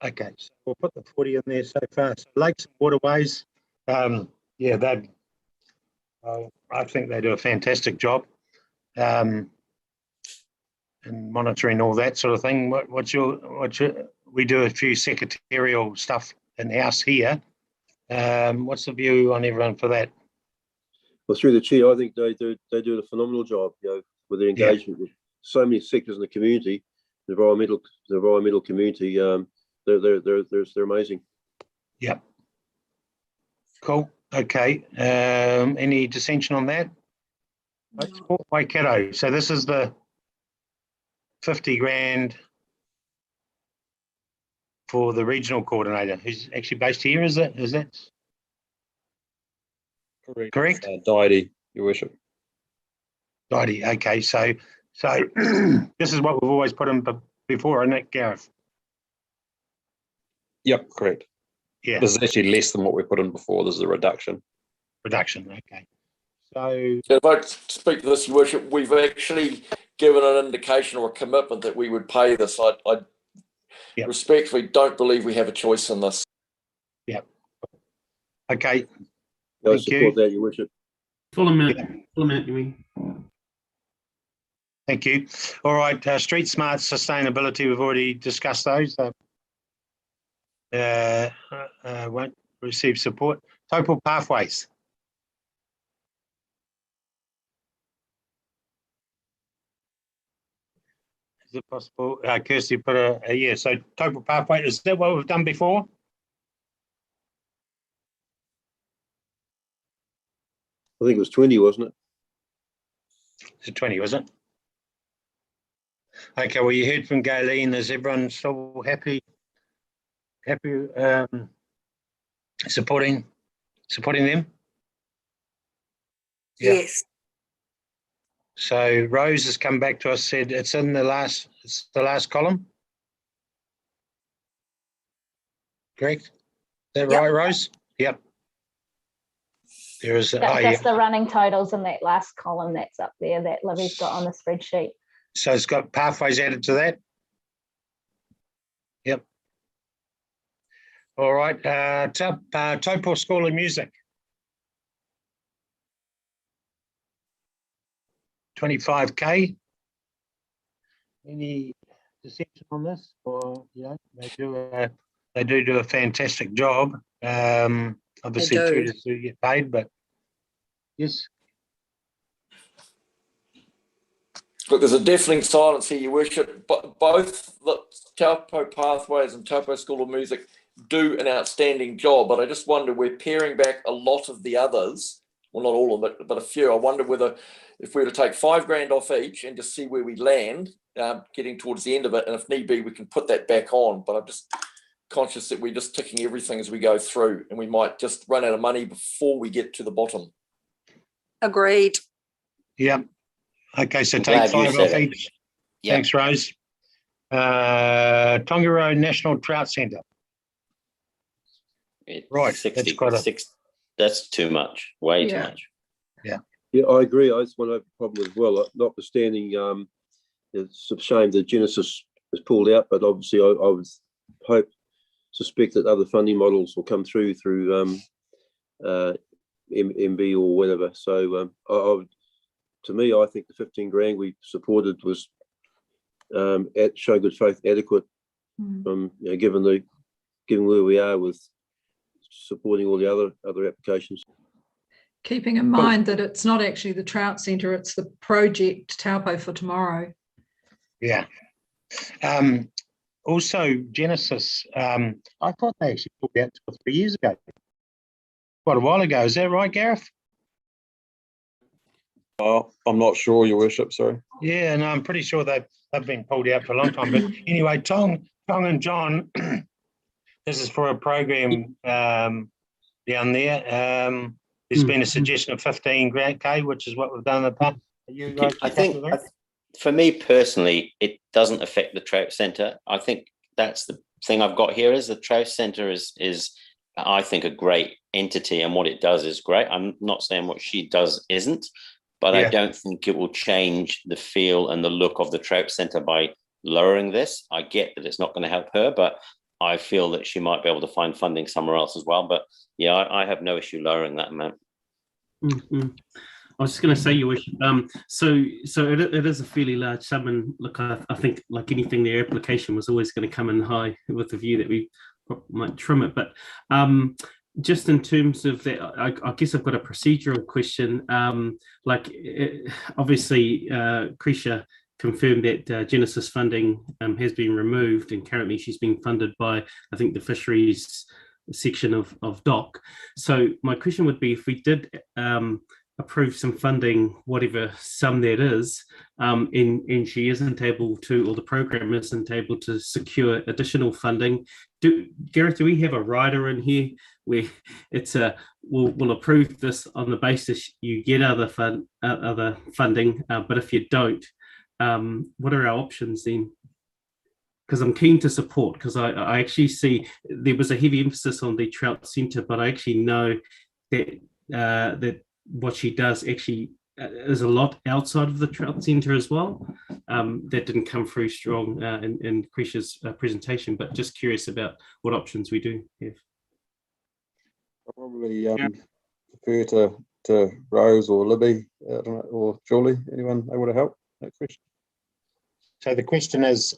Okay, so we'll put the 40 in there so far. So lakes and waterways, I think they do a fantastic job. And monitoring all that sort of thing. We do a few secretarial stuff in house here. What's the view on everyone for that? Well, through the chair, I think they do a phenomenal job, with their engagement with so many sectors in the community, the environmental community. They're amazing. Yeah. Cool. Okay. Any dissension on that? No. Waikato. So this is the 50 grand for the regional coordinator, who's actually based here, is that? Correct? Diety, Your Worship. Diety, okay. So this is what we've always put in before, isn't it, Gareth? Yep, correct. Yeah. This is actually less than what we put in before. This is a reduction. Okay. So if I speak to this, Your Worship, we've actually given an indication or a commitment that we would pay this. I respectfully don't believe we have a choice in this. Yeah. Okay. I support that, Your Worship. Full amount, you mean? Thank you. All right, street smart sustainability, we've already discussed those. Won't receive support. Taupo pathways. Is it possible? Kirsty put a so Taupo pathway, is that what we've done before? I think it was 20, wasn't it? It's 20, was it? Okay, well, you heard from Galen. Is everyone still happy supporting them? Yeah. Yes. So Rose has come back to us, said it's in the last column. Correct? Is that right, Rose? Yep. There is just the running totals in that last column that's up there that Livy's got on the spreadsheet. So it's got pathways added to that? Yep. All right. Taupō School of Music. 25K. Any dissension on this? Or they do a fantastic job. Obviously tutors do get paid, but yes. Look, there's a deafening silence here, Your Worship. But both the Taupo Pathways and Taupo School of Music do an outstanding job, but I just wonder, we're paring back a lot of the others, well, not all of it, but a few. I wonder whether if we were to take $5,000 off each and just see where we land, getting towards the end of it, and if need be, we can put that back on. But I'm just conscious that we're just ticking everything as we go through, and we might just run out of money before we get to the bottom. Agreed. Yeah. Okay, so take 5 off each. Yep. Thanks, Rose. Tongariro National Trout Centre. Right, 60, that's too much, way too much. Yeah. Yeah, I agree. I just want to have a problem as well. Notwithstanding, it's a shame that Genesis is pulled out, but obviously I would suspect that other funding models will come through MB or whatever. So to me, I think the $15,000 we supported was show good faith adequate. Given where we are with supporting all the other applications. Keeping in mind that it's not actually the Trout Centre, it's the project Taupo for Tomorrow. Yeah. Also, Genesis, I thought they actually pulled out 2 or 3 years ago. Quite a while ago. Is that right, Gareth? I'm not sure, Your Worship, sorry. Yeah, no, I'm pretty sure they've been pulled out for a long time. But anyway, Tong and John, this is for a program down there. There's been a suggestion of $15,000, which is what we've done in the past. I think, for me personally, it doesn't affect the Trout Centre. I think that's the thing I've got here is the Trout Centre is I think, a great entity, and what it does is great. I'm not saying what she does isn't, but I don't think it will change the feel and the look of the Trout Centre by lowering this. I get that it's not going to help her, but I feel that she might be able to find funding somewhere else as well. But yeah, I have no issue lowering that amount. I was just going to say, Your Worship, so it is a fairly large sum, and look, I think like anything, their application was always going to come in high with the view that we might trim it. But just in terms of that, I guess I've got a procedural question. Obviously, Krisha confirmed that Genesis funding has been removed, and currently she's being funded by, I think, the fisheries section of DOC. So my question would be, if we did approve some funding, whatever sum that is, and she isn't able to, or the program isn't able to secure additional funding, Gareth, do we have a rider in here where it's we'll approve this on the basis you get other funding, but if you don't, what are our options then? Because I'm keen to support, because I actually see there was a heavy emphasis on the Trout Centre, but I actually know that that what she does actually is a lot outside of the Trout Centre as well. That didn't come through strong in Krisha's presentation, but just curious about what options we do have. I'll probably defer to Rose or Libby, or Julie. Anyone able to help that question? So the question is,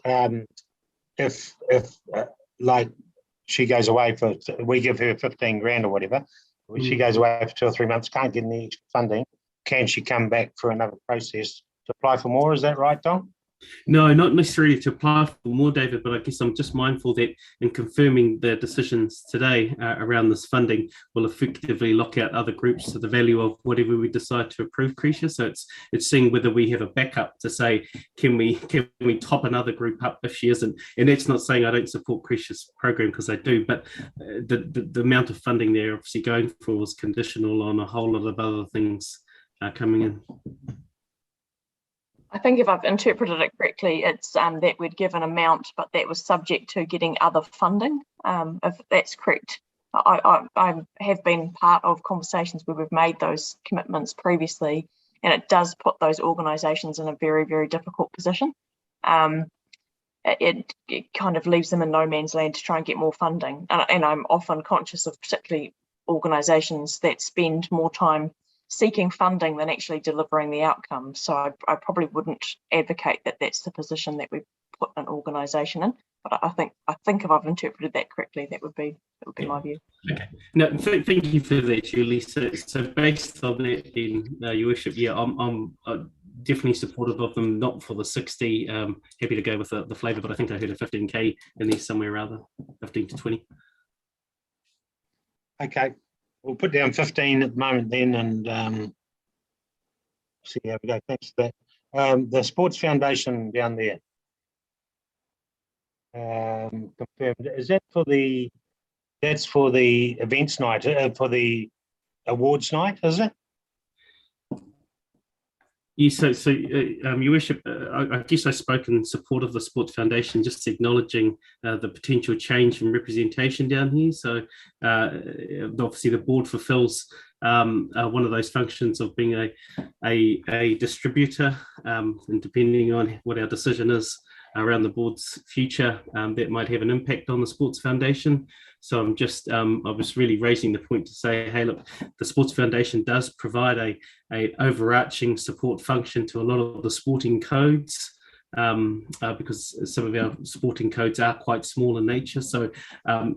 if like she goes away for, we give her 15 grand or whatever, she goes away for 2 or 3 months, can't get any extra funding, can she come back for another process to apply for more? Is that right, Don? No, not necessarily to apply for more, David, but I guess I'm just mindful that in confirming the decisions today around this funding will effectively lock out other groups to the value of whatever we decide to approve, Krisha. So it's seeing whether we have a backup to say, can we top another group up if she isn't? And that's not saying I don't support Krisha's program, because I do, but the amount of funding they're obviously going for is conditional on a whole lot of other things coming in. I think if I've interpreted it correctly, it's that we'd give an amount, but that was subject to getting other funding. If that's correct, I have been part of conversations where we've made those commitments previously, and it does put those organisations in a very, very difficult position. It kind of leaves them in no man's land to try and get more funding. And I'm often conscious of particularly organisations that spend more time seeking funding than actually delivering the outcome. So I probably wouldn't advocate that that's the position that we put an organisation in. But I think if I've interpreted that correctly, that would be my view. Okay. No, thank you for that, Julie. So based on that, then, Your Worship, yeah, definitely supportive of them, not for the 60. Happy to go with the flavour, but I think I heard a 15k in there somewhere rather, 15 to 20. Okay, we'll put down 15 at the moment then, and see how we go. Thanks for that. The Sports Foundation down there, confirmed. Is that for the? That's for the events night, for the awards night, is it? Yes, Your Worship, I guess I spoke in support of the Sports Foundation, just acknowledging the potential change in representation down here. So obviously the board fulfills one of those functions of being a distributor, and depending on what our decision is around the board's future, that might have an impact on the Sports Foundation. So I'm just, I was really raising the point to say, hey, look, the Sports Foundation does provide a overarching support function to a lot of the sporting codes, because some of our sporting codes are quite small in nature. So,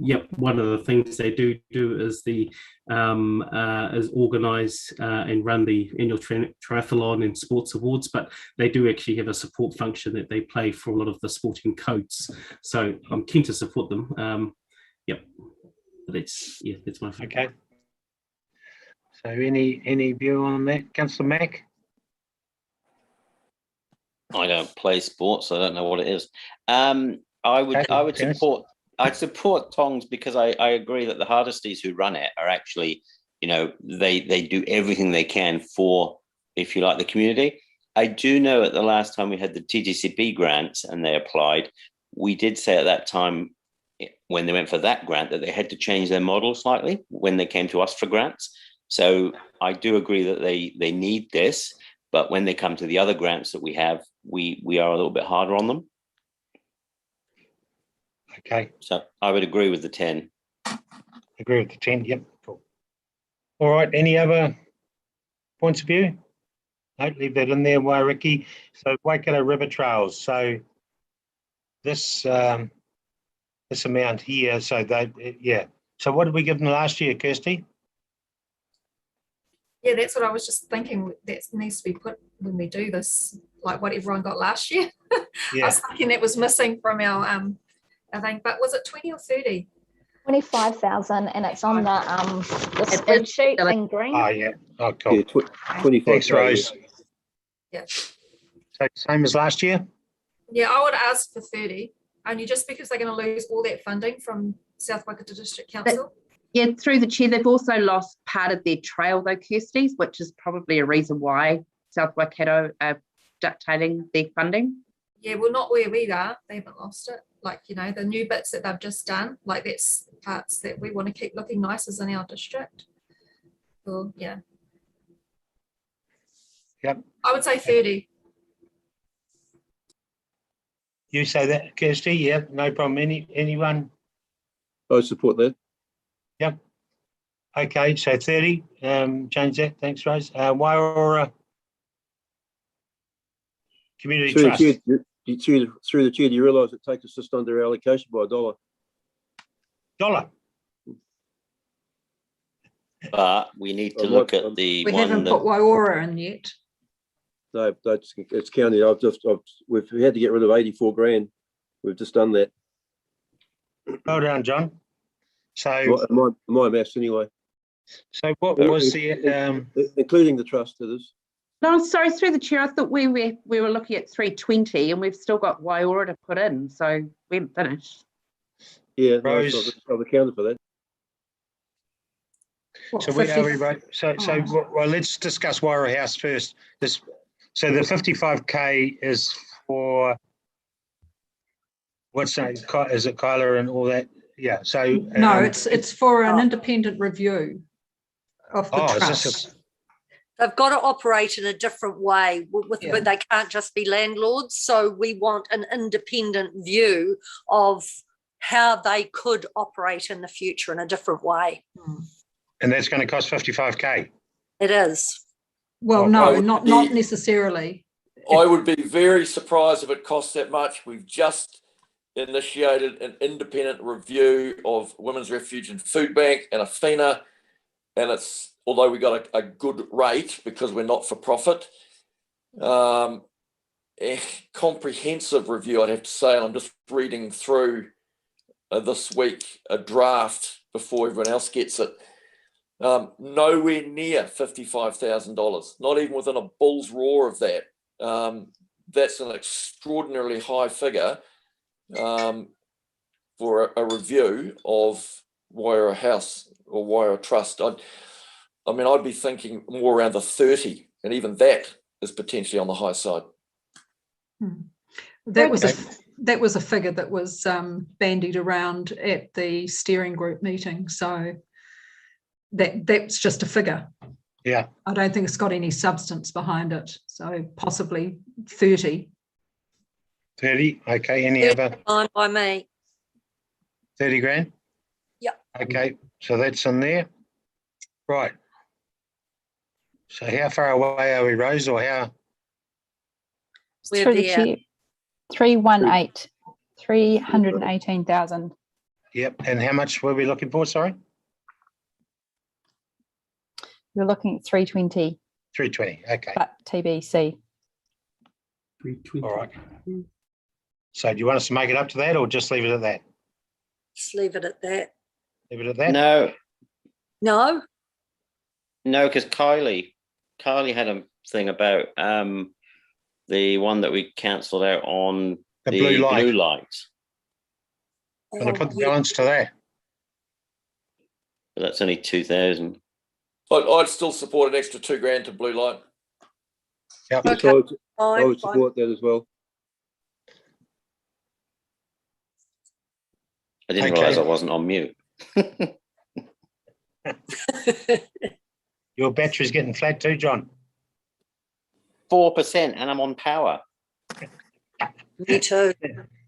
yep, one of the things they do is is organise and run the annual triathlon and sports awards, but they do actually have a support function that they play for a lot of the sporting codes. So I'm keen to support them. Yep, that's my view. Okay. So any view on that, Councillor Mack? I don't play sports, so I don't know what it is. I'd support Tongs, because I agree that the hardesties who run it are actually, they do everything they can for, if you like, the community. I do know at the last time we had the TTCP grants and they applied, we did say at that time, when they went for that grant, that they had to change their model slightly when they came to us for grants. So I do agree that they need this, but when they come to the other grants that we have, we are a little bit harder on them. Okay. So I would agree with the 10. Agree with the 10, yep, cool. All right, any other points of view? No, leave that in there, Wairiki. So Waikato River Trails, so this amount here, so they, yeah. So what did we give them last year, Kirsty? Yeah, that's what I was just thinking. That needs to be put when we do this, like what everyone got last year. Yeah. I was thinking that was missing from our thing, but was it 20 or 30? 25,000, and it's on the spreadsheet in green. Oh yeah. Oh cool. Yeah, 25. Thanks, Rose. Yeah. So same as last year? Yeah, I would ask for 30, only just because they're going to lose all that funding from South Waikato District Council. Yeah, through the chair, they've also lost part of their trail though, Kirsty's, which is probably a reason why South Waikato are dictating their funding. Yeah, well, not where we are. They haven't lost it. Like, the new bits that they've just done, like that's parts that we want to keep looking nice as in our district. So, yeah. Yep. I would say 30. You say that, Kirsty? Yeah, no problem. Anyone? I support that. Yep. Okay, so 30. Change that. Thanks, Rose. Waiora Community Trust. Through the chair, do you realise it takes us just under our allocation by $1? $1. But we need to look at the We one haven't that, put Waiora in yet. No, it's county. We've had to get rid of 84 grand. We've just done that. Well done, John. So my maths anyway. So what was the including the trust, it is? No, sorry, through the chair, I thought we were looking at 320 and we've still got Waiora to put in, so we haven't finished. Yeah, Rose. I've accounted for that. So we are right. So well, let's discuss Waiora House first. So the 55k is for what's that? Is it Kyla and all that? Yeah. So no, it's for an independent review of the trust. They've got to operate in a different way, but they can't just be landlords. So we want an independent view of how they could operate in the future in a different way. And that's going to cost 55k. It is. Well, no, not necessarily. I would be very surprised if it costs that much. We've just initiated an independent review of Women's Refuge and Food Bank and Afina, and it's, although we got a good rate because we're not for profit, a comprehensive review, I'd have to say, and I'm just reading through this week a draft before everyone else gets it. Nowhere near $55,000, not even within a bull's roar of that. That's an extraordinarily high figure for a review of Waiara House or Waiara Trust. I mean, I'd be thinking more around the 30, and even that is potentially on the high side. That was a figure that was bandied around at the steering group meeting. So that's just a figure. Yeah. I don't think it's got any substance behind it. So possibly 30. 30. Okay. Any other? Fine by me. 30 grand? Yep. Okay. So that's in there. Right. So how far away are we, Rose, or how? We're Through the there. chair. 318. 318,000. Yep. And how much were we looking for? Sorry. We're looking at 320. 320. Okay. But TBC. 320. All right. So do you want us to make it up to that, or just leave it at that? Just leave it at that. Leave it at that? No, No? because Kylie had a thing about the one that we cancelled out on The blue light. Can I put the yeah. balance to that? But that's only 2,000. I'd still support an extra $2,000 to blue light. Yep. I would support that as well. I didn't realise I wasn't on mute. Your battery's getting flat too, John. 4%, and I'm on power. Me too.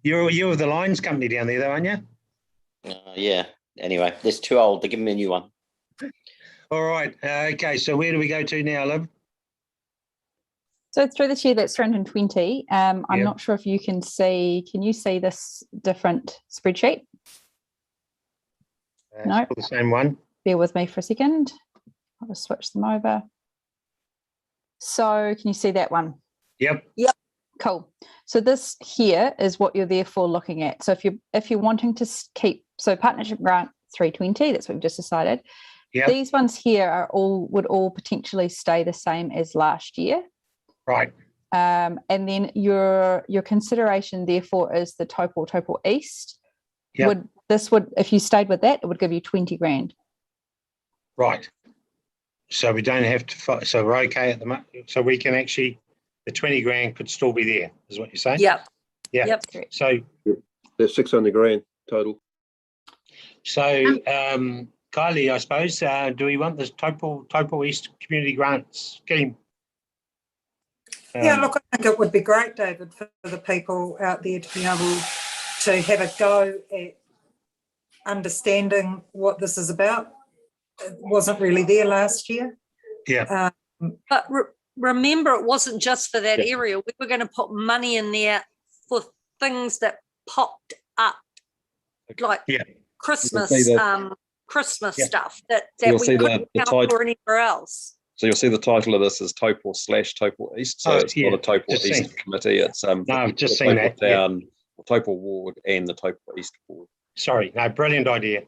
You're the lines company down there, though, aren't you? Yeah. Anyway, it's too old. They're giving me a new one. All right. Okay. So where do we go to now, Liv? So through the chair, that's 320. I'm Yep. not sure if you can see. Can you see this different spreadsheet? No. Still the same one. Bear with me for a second. I'll just switch them over. So can you see that one? Yep. Yep. Cool. So this here is what you're therefore looking at. So if you're wanting to keep, so partnership grant 320, that's what we've just decided. Yep. These ones here would all potentially stay the same as last year. Right. And then your consideration therefore is the Taupō East. Yep. If you stayed with that, it would give you 20 grand. Right. So we don't have to, so we're okay at the moment. So we can actually, the 20 grand could still be there, is what you're saying? Yep. Yeah. Yep. So There's 600 grand total. So Kylie, I suppose, do we want this Taupō East Community Grant Scheme? Yeah, look, I think it would be great, David, for the people out there to be able to have a go at understanding what this is about. It wasn't really there last year. Yeah. But remember, it wasn't just for that area. We were going to put money in there for things that popped up, like Christmas, Christmas stuff that we couldn't count for anywhere else. So you'll see the title of this is Taupō/Taupō East. So it's not a Taupō East committee. It's no, I've just seen that. Town, Taupō Ward, and the Taupō East Ward. Sorry, no, brilliant idea.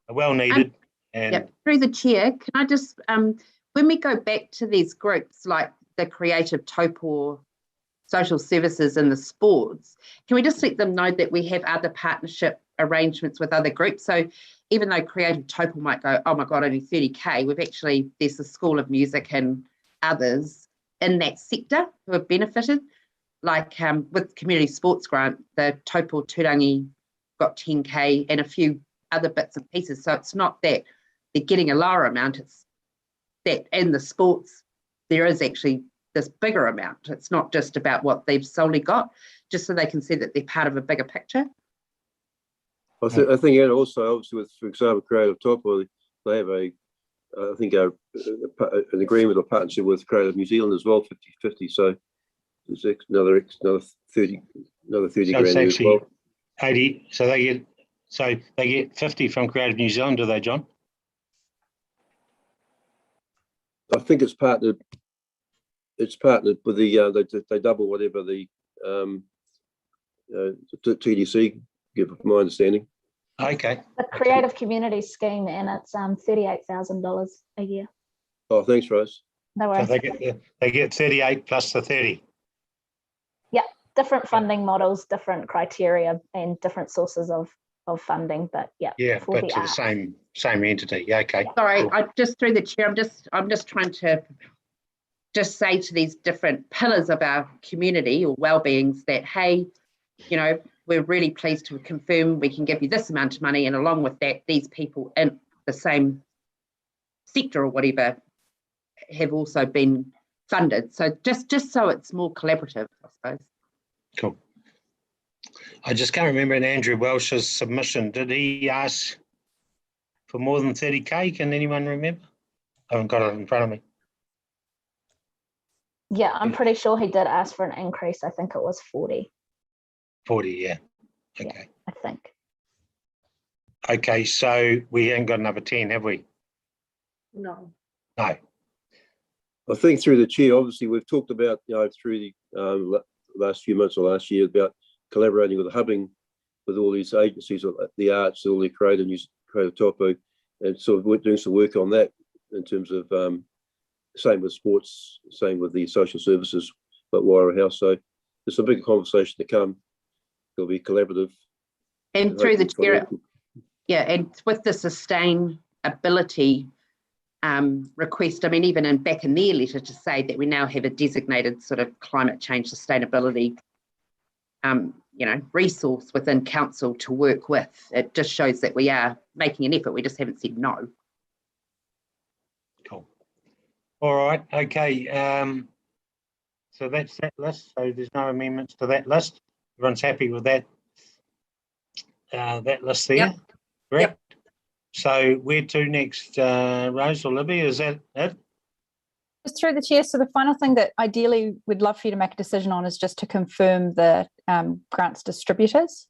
Well needed. And through the chair, can I just when we go back to these groups like the Creative Taupō Social Services and the sports, can we just let them know that we have other partnership arrangements with other groups? So even though Creative Taupō might go, oh my God, only 30K, there's the School of Music and others in that sector who have benefited. Like with Community Sports Grant, the Taupō Turangi got 10K and a few other bits and pieces. So it's not that they're getting a lower amount, it's that in the sports, there is actually this bigger amount. It's not just about what they've solely got, just so they can see that they're part of a bigger picture. I think, and also obviously with, for example, Creative Taupō, they have an agreement or partnership with Creative New Zealand as well, 50-50. So there's another 30 grand as well. 80. So they get 50 from Creative New Zealand, do they, John? I think it's partnered. it's partnered with the they double whatever the TDC give, my understanding. Okay. The Creative Community Scheme, and it's $38,000 a year. Oh, thanks, Rose. No So worries. they get 38 plus the 30. Yeah, different funding models, different criteria, and different sources of funding. But yeah, but to the same entity. Yeah, okay. Sorry, cool. I just through the chair. I'm just trying to just say to these different pillars of our community or well-beings that, hey, you know, we're really pleased to confirm we can give you this amount of money, and along with that, these people in the same sector or whatever have also been funded. So just so it's more collaborative, I suppose. Cool. I just can't remember in Andrew Welsh's submission. Did he ask for more than 30K? Can anyone remember? I haven't got it in front of me. Yeah, I'm pretty sure he did ask for an increase. I think it was 40. 40, yeah. Okay. Yeah, I think. Okay, so we ain't got another 10, have we? No. No. I think through the chair, obviously, we've talked about, through the last few months or last year about collaborating with the hubbing with all these agencies, the arts, all the creative Taupo, and sort of doing some work on that in terms of same with sports, same with the social services, but Waira House. So there's a big conversation to come. It'll be collaborative. And through the chair, and with the sustainability request, I mean, even back in their letter to say that we now have a designated sort of climate change sustainability resource within council to work with. It just shows that we are making an effort. We just haven't said no. Cool. All right. Okay. So that's that list. So there's no amendments to that list. Everyone's happy with that. That list there. Yep. Correct. Yep. So where to next, Rose or Libby? Is that it? Just through the chair. So the final thing that ideally we'd love for you to make a decision on is just to confirm the grants distributors.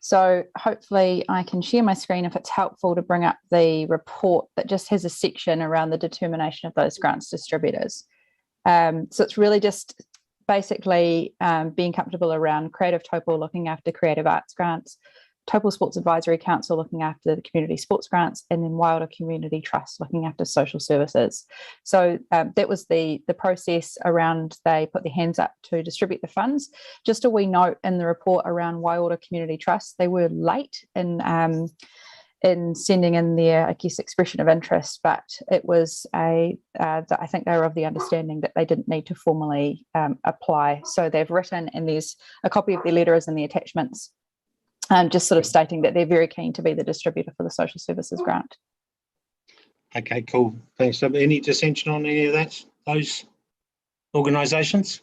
So hopefully I can share my screen if it's helpful to bring up the report that just has a section around the determination of those grants distributors. So it's really just basically being comfortable around Creative Taupo looking after creative arts grants, Taupō Sports Advisory Council looking after the community sports grants, and then Wilder Community Trust looking after social services. So that was the process around they put their hands up to distribute the funds. Just a wee note in the report around Wilder Community Trust, they were late in sending in their, I guess, expression of interest, but it was I think they were of the understanding that they didn't need to formally apply. So they've written, and there's a copy of their letter is in the attachments, just sort of stating that they're very keen to be the distributor for the social services grant. Okay, cool. Thanks. Any dissension on any of those organisations?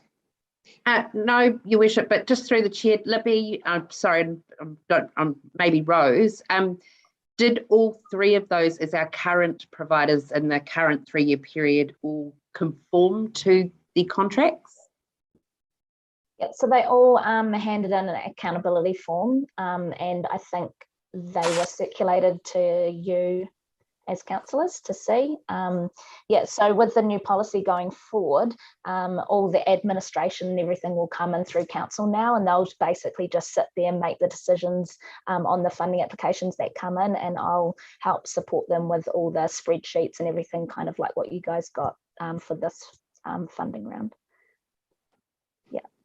No, Your Worship, but just through the chair, Libby, sorry, maybe Rose, did all three of those as our current providers in the current 3-year period all conform to the contracts? Yeah, so they all handed in an accountability form, and I think they were circulated to you as councillors to see. So with the new policy going forward, all the administration and everything will come in through council now, and they'll basically just sit there and make the decisions on the funding applications that come in, and I'll help support them with all the spreadsheets and everything, kind of like what you guys got for this funding round.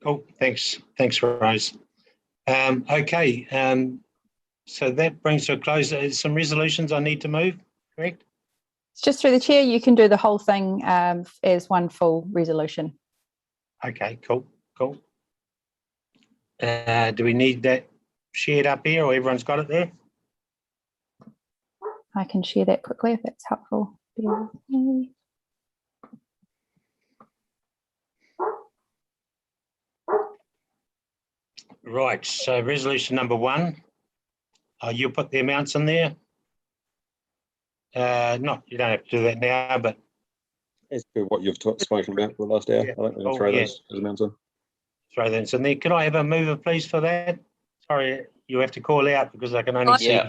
Cool. Thanks, Rose. Okay. So that brings to a close. There's some resolutions I need to move, correct? It's just through the chair. You can do the whole thing as one full resolution. Okay, cool. Do we need that shared up here, or everyone's got it there? I can share that quickly if that's helpful. Right, so resolution number 1, you put the amounts in there. No, you don't have to do that now, but as per what you've spoken about for the last hour, I think we can throw those amounts in. Throw those in there. Could I have a mover, please, for that? Sorry, you have to call out because I can only see.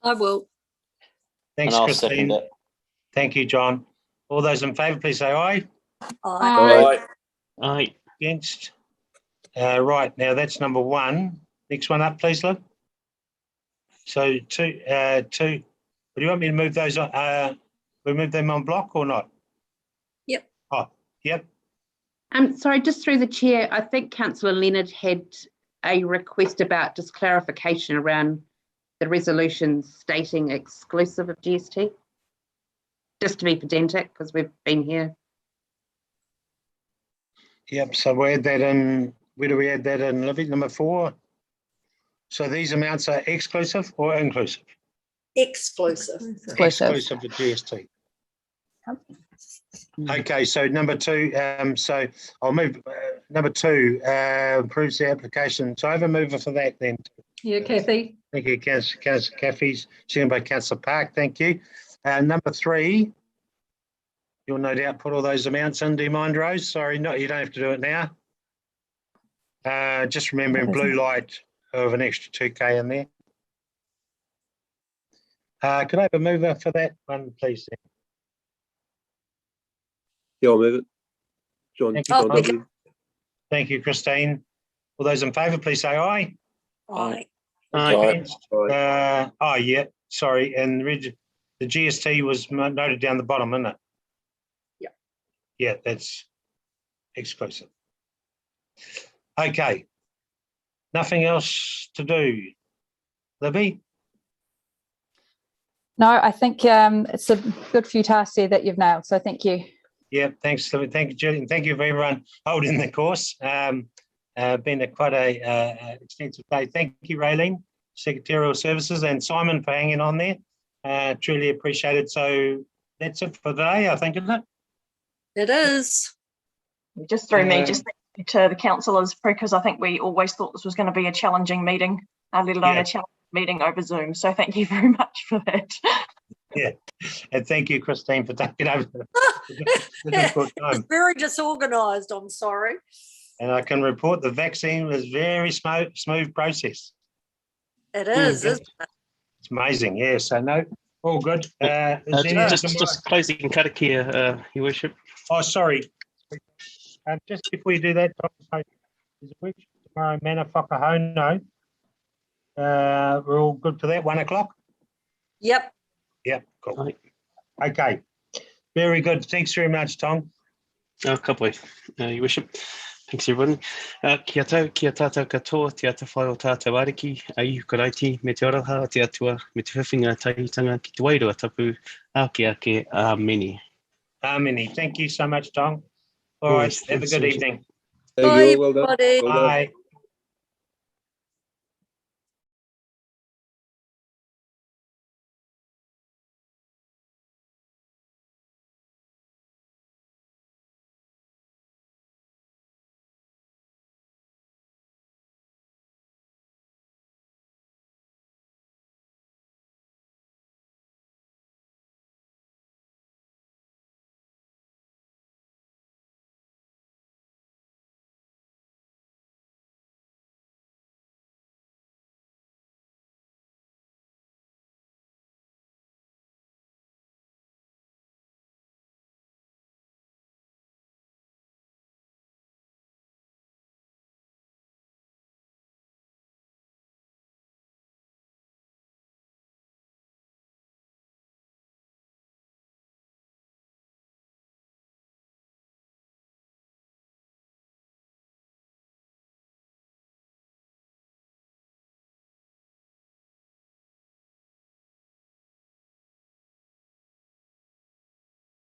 I will. Thanks, and I'll Christine. second it. Thank you, John. All those in favour, please say aye. Aye. Aye. Aye. Against? Right, now that's number 1. Next one up, please, Luke. So 2. Do you want me to move those on? We move them on block or not? Yep. Oh, yep. Sorry, just through the chair, I think Councillor Leonard had a request about just clarification around the resolution stating exclusive of GST. Just to be pedantic, because we've been here. Yep, so we add that in. Where do we add that in, Livy? Number 4. So these amounts are exclusive or inclusive? Exclusive. Exclusive of GST. Okay, so number 2, so I'll move, number 2, approves the application. So I have a mover for that then. Yeah, Kathy. Thank you, Councillor Kathy, seconded by Councillor Park, thank you. Number 3, you'll no doubt put all those amounts in, do you mind, Rose? Sorry, no, you don't have to do it now. Just remember in blue light of an extra 2K in there. Could I have a mover for that one, please? Yeah, I'll move it. John. Thank you, Christine. All those in favour, please say aye. Aye. Against? Oh, yeah, sorry. And the GST was noted down the bottom, isn't it? Yeah. Yeah, that's exclusive. Okay. Nothing else to do. Libby? No, I think it's a good few tasks there that you've nailed, so thank you. Yeah, thanks, Libby. Thank you, Julie, and thank you for everyone holding the course. Been quite a extensive day. Thank you, Raylene, Secretarial Services, and Simon for hanging on there. Truly appreciated. So that's it for today, I think, isn't it? It is. Just through me, just thank you to the councillors, because I think we always thought this was going to be a challenging meeting, let alone a challenging meeting over Zoom. So thank you very much for that. Yeah, and thank you, Christine, for taking over the difficult time. It's very disorganised, I'm sorry. And I can report the vaccine was very smooth process. It is, isn't it? It's amazing, yeah. So no, all good. Just closing karakia, Your Worship. Oh, sorry. Just before you do that, there's a workshop tomorrow, Mana Whakahono. We're all good for that, 1 o'clock? Yep. Yep, cool. Okay, very good. Thanks very much, Tom. Couple, Your Worship. Thanks, everyone. Kia tātou katoa, te ata whai o tātou ariki, a ihu karaiti, me te oraha, te atua, me te whiwhinga tahitanga ki te wairua tapu, ake, ameni. Ameni. Thank you so much, Tom. All right, have a good evening. Thank you. Well done. Bye. Well done.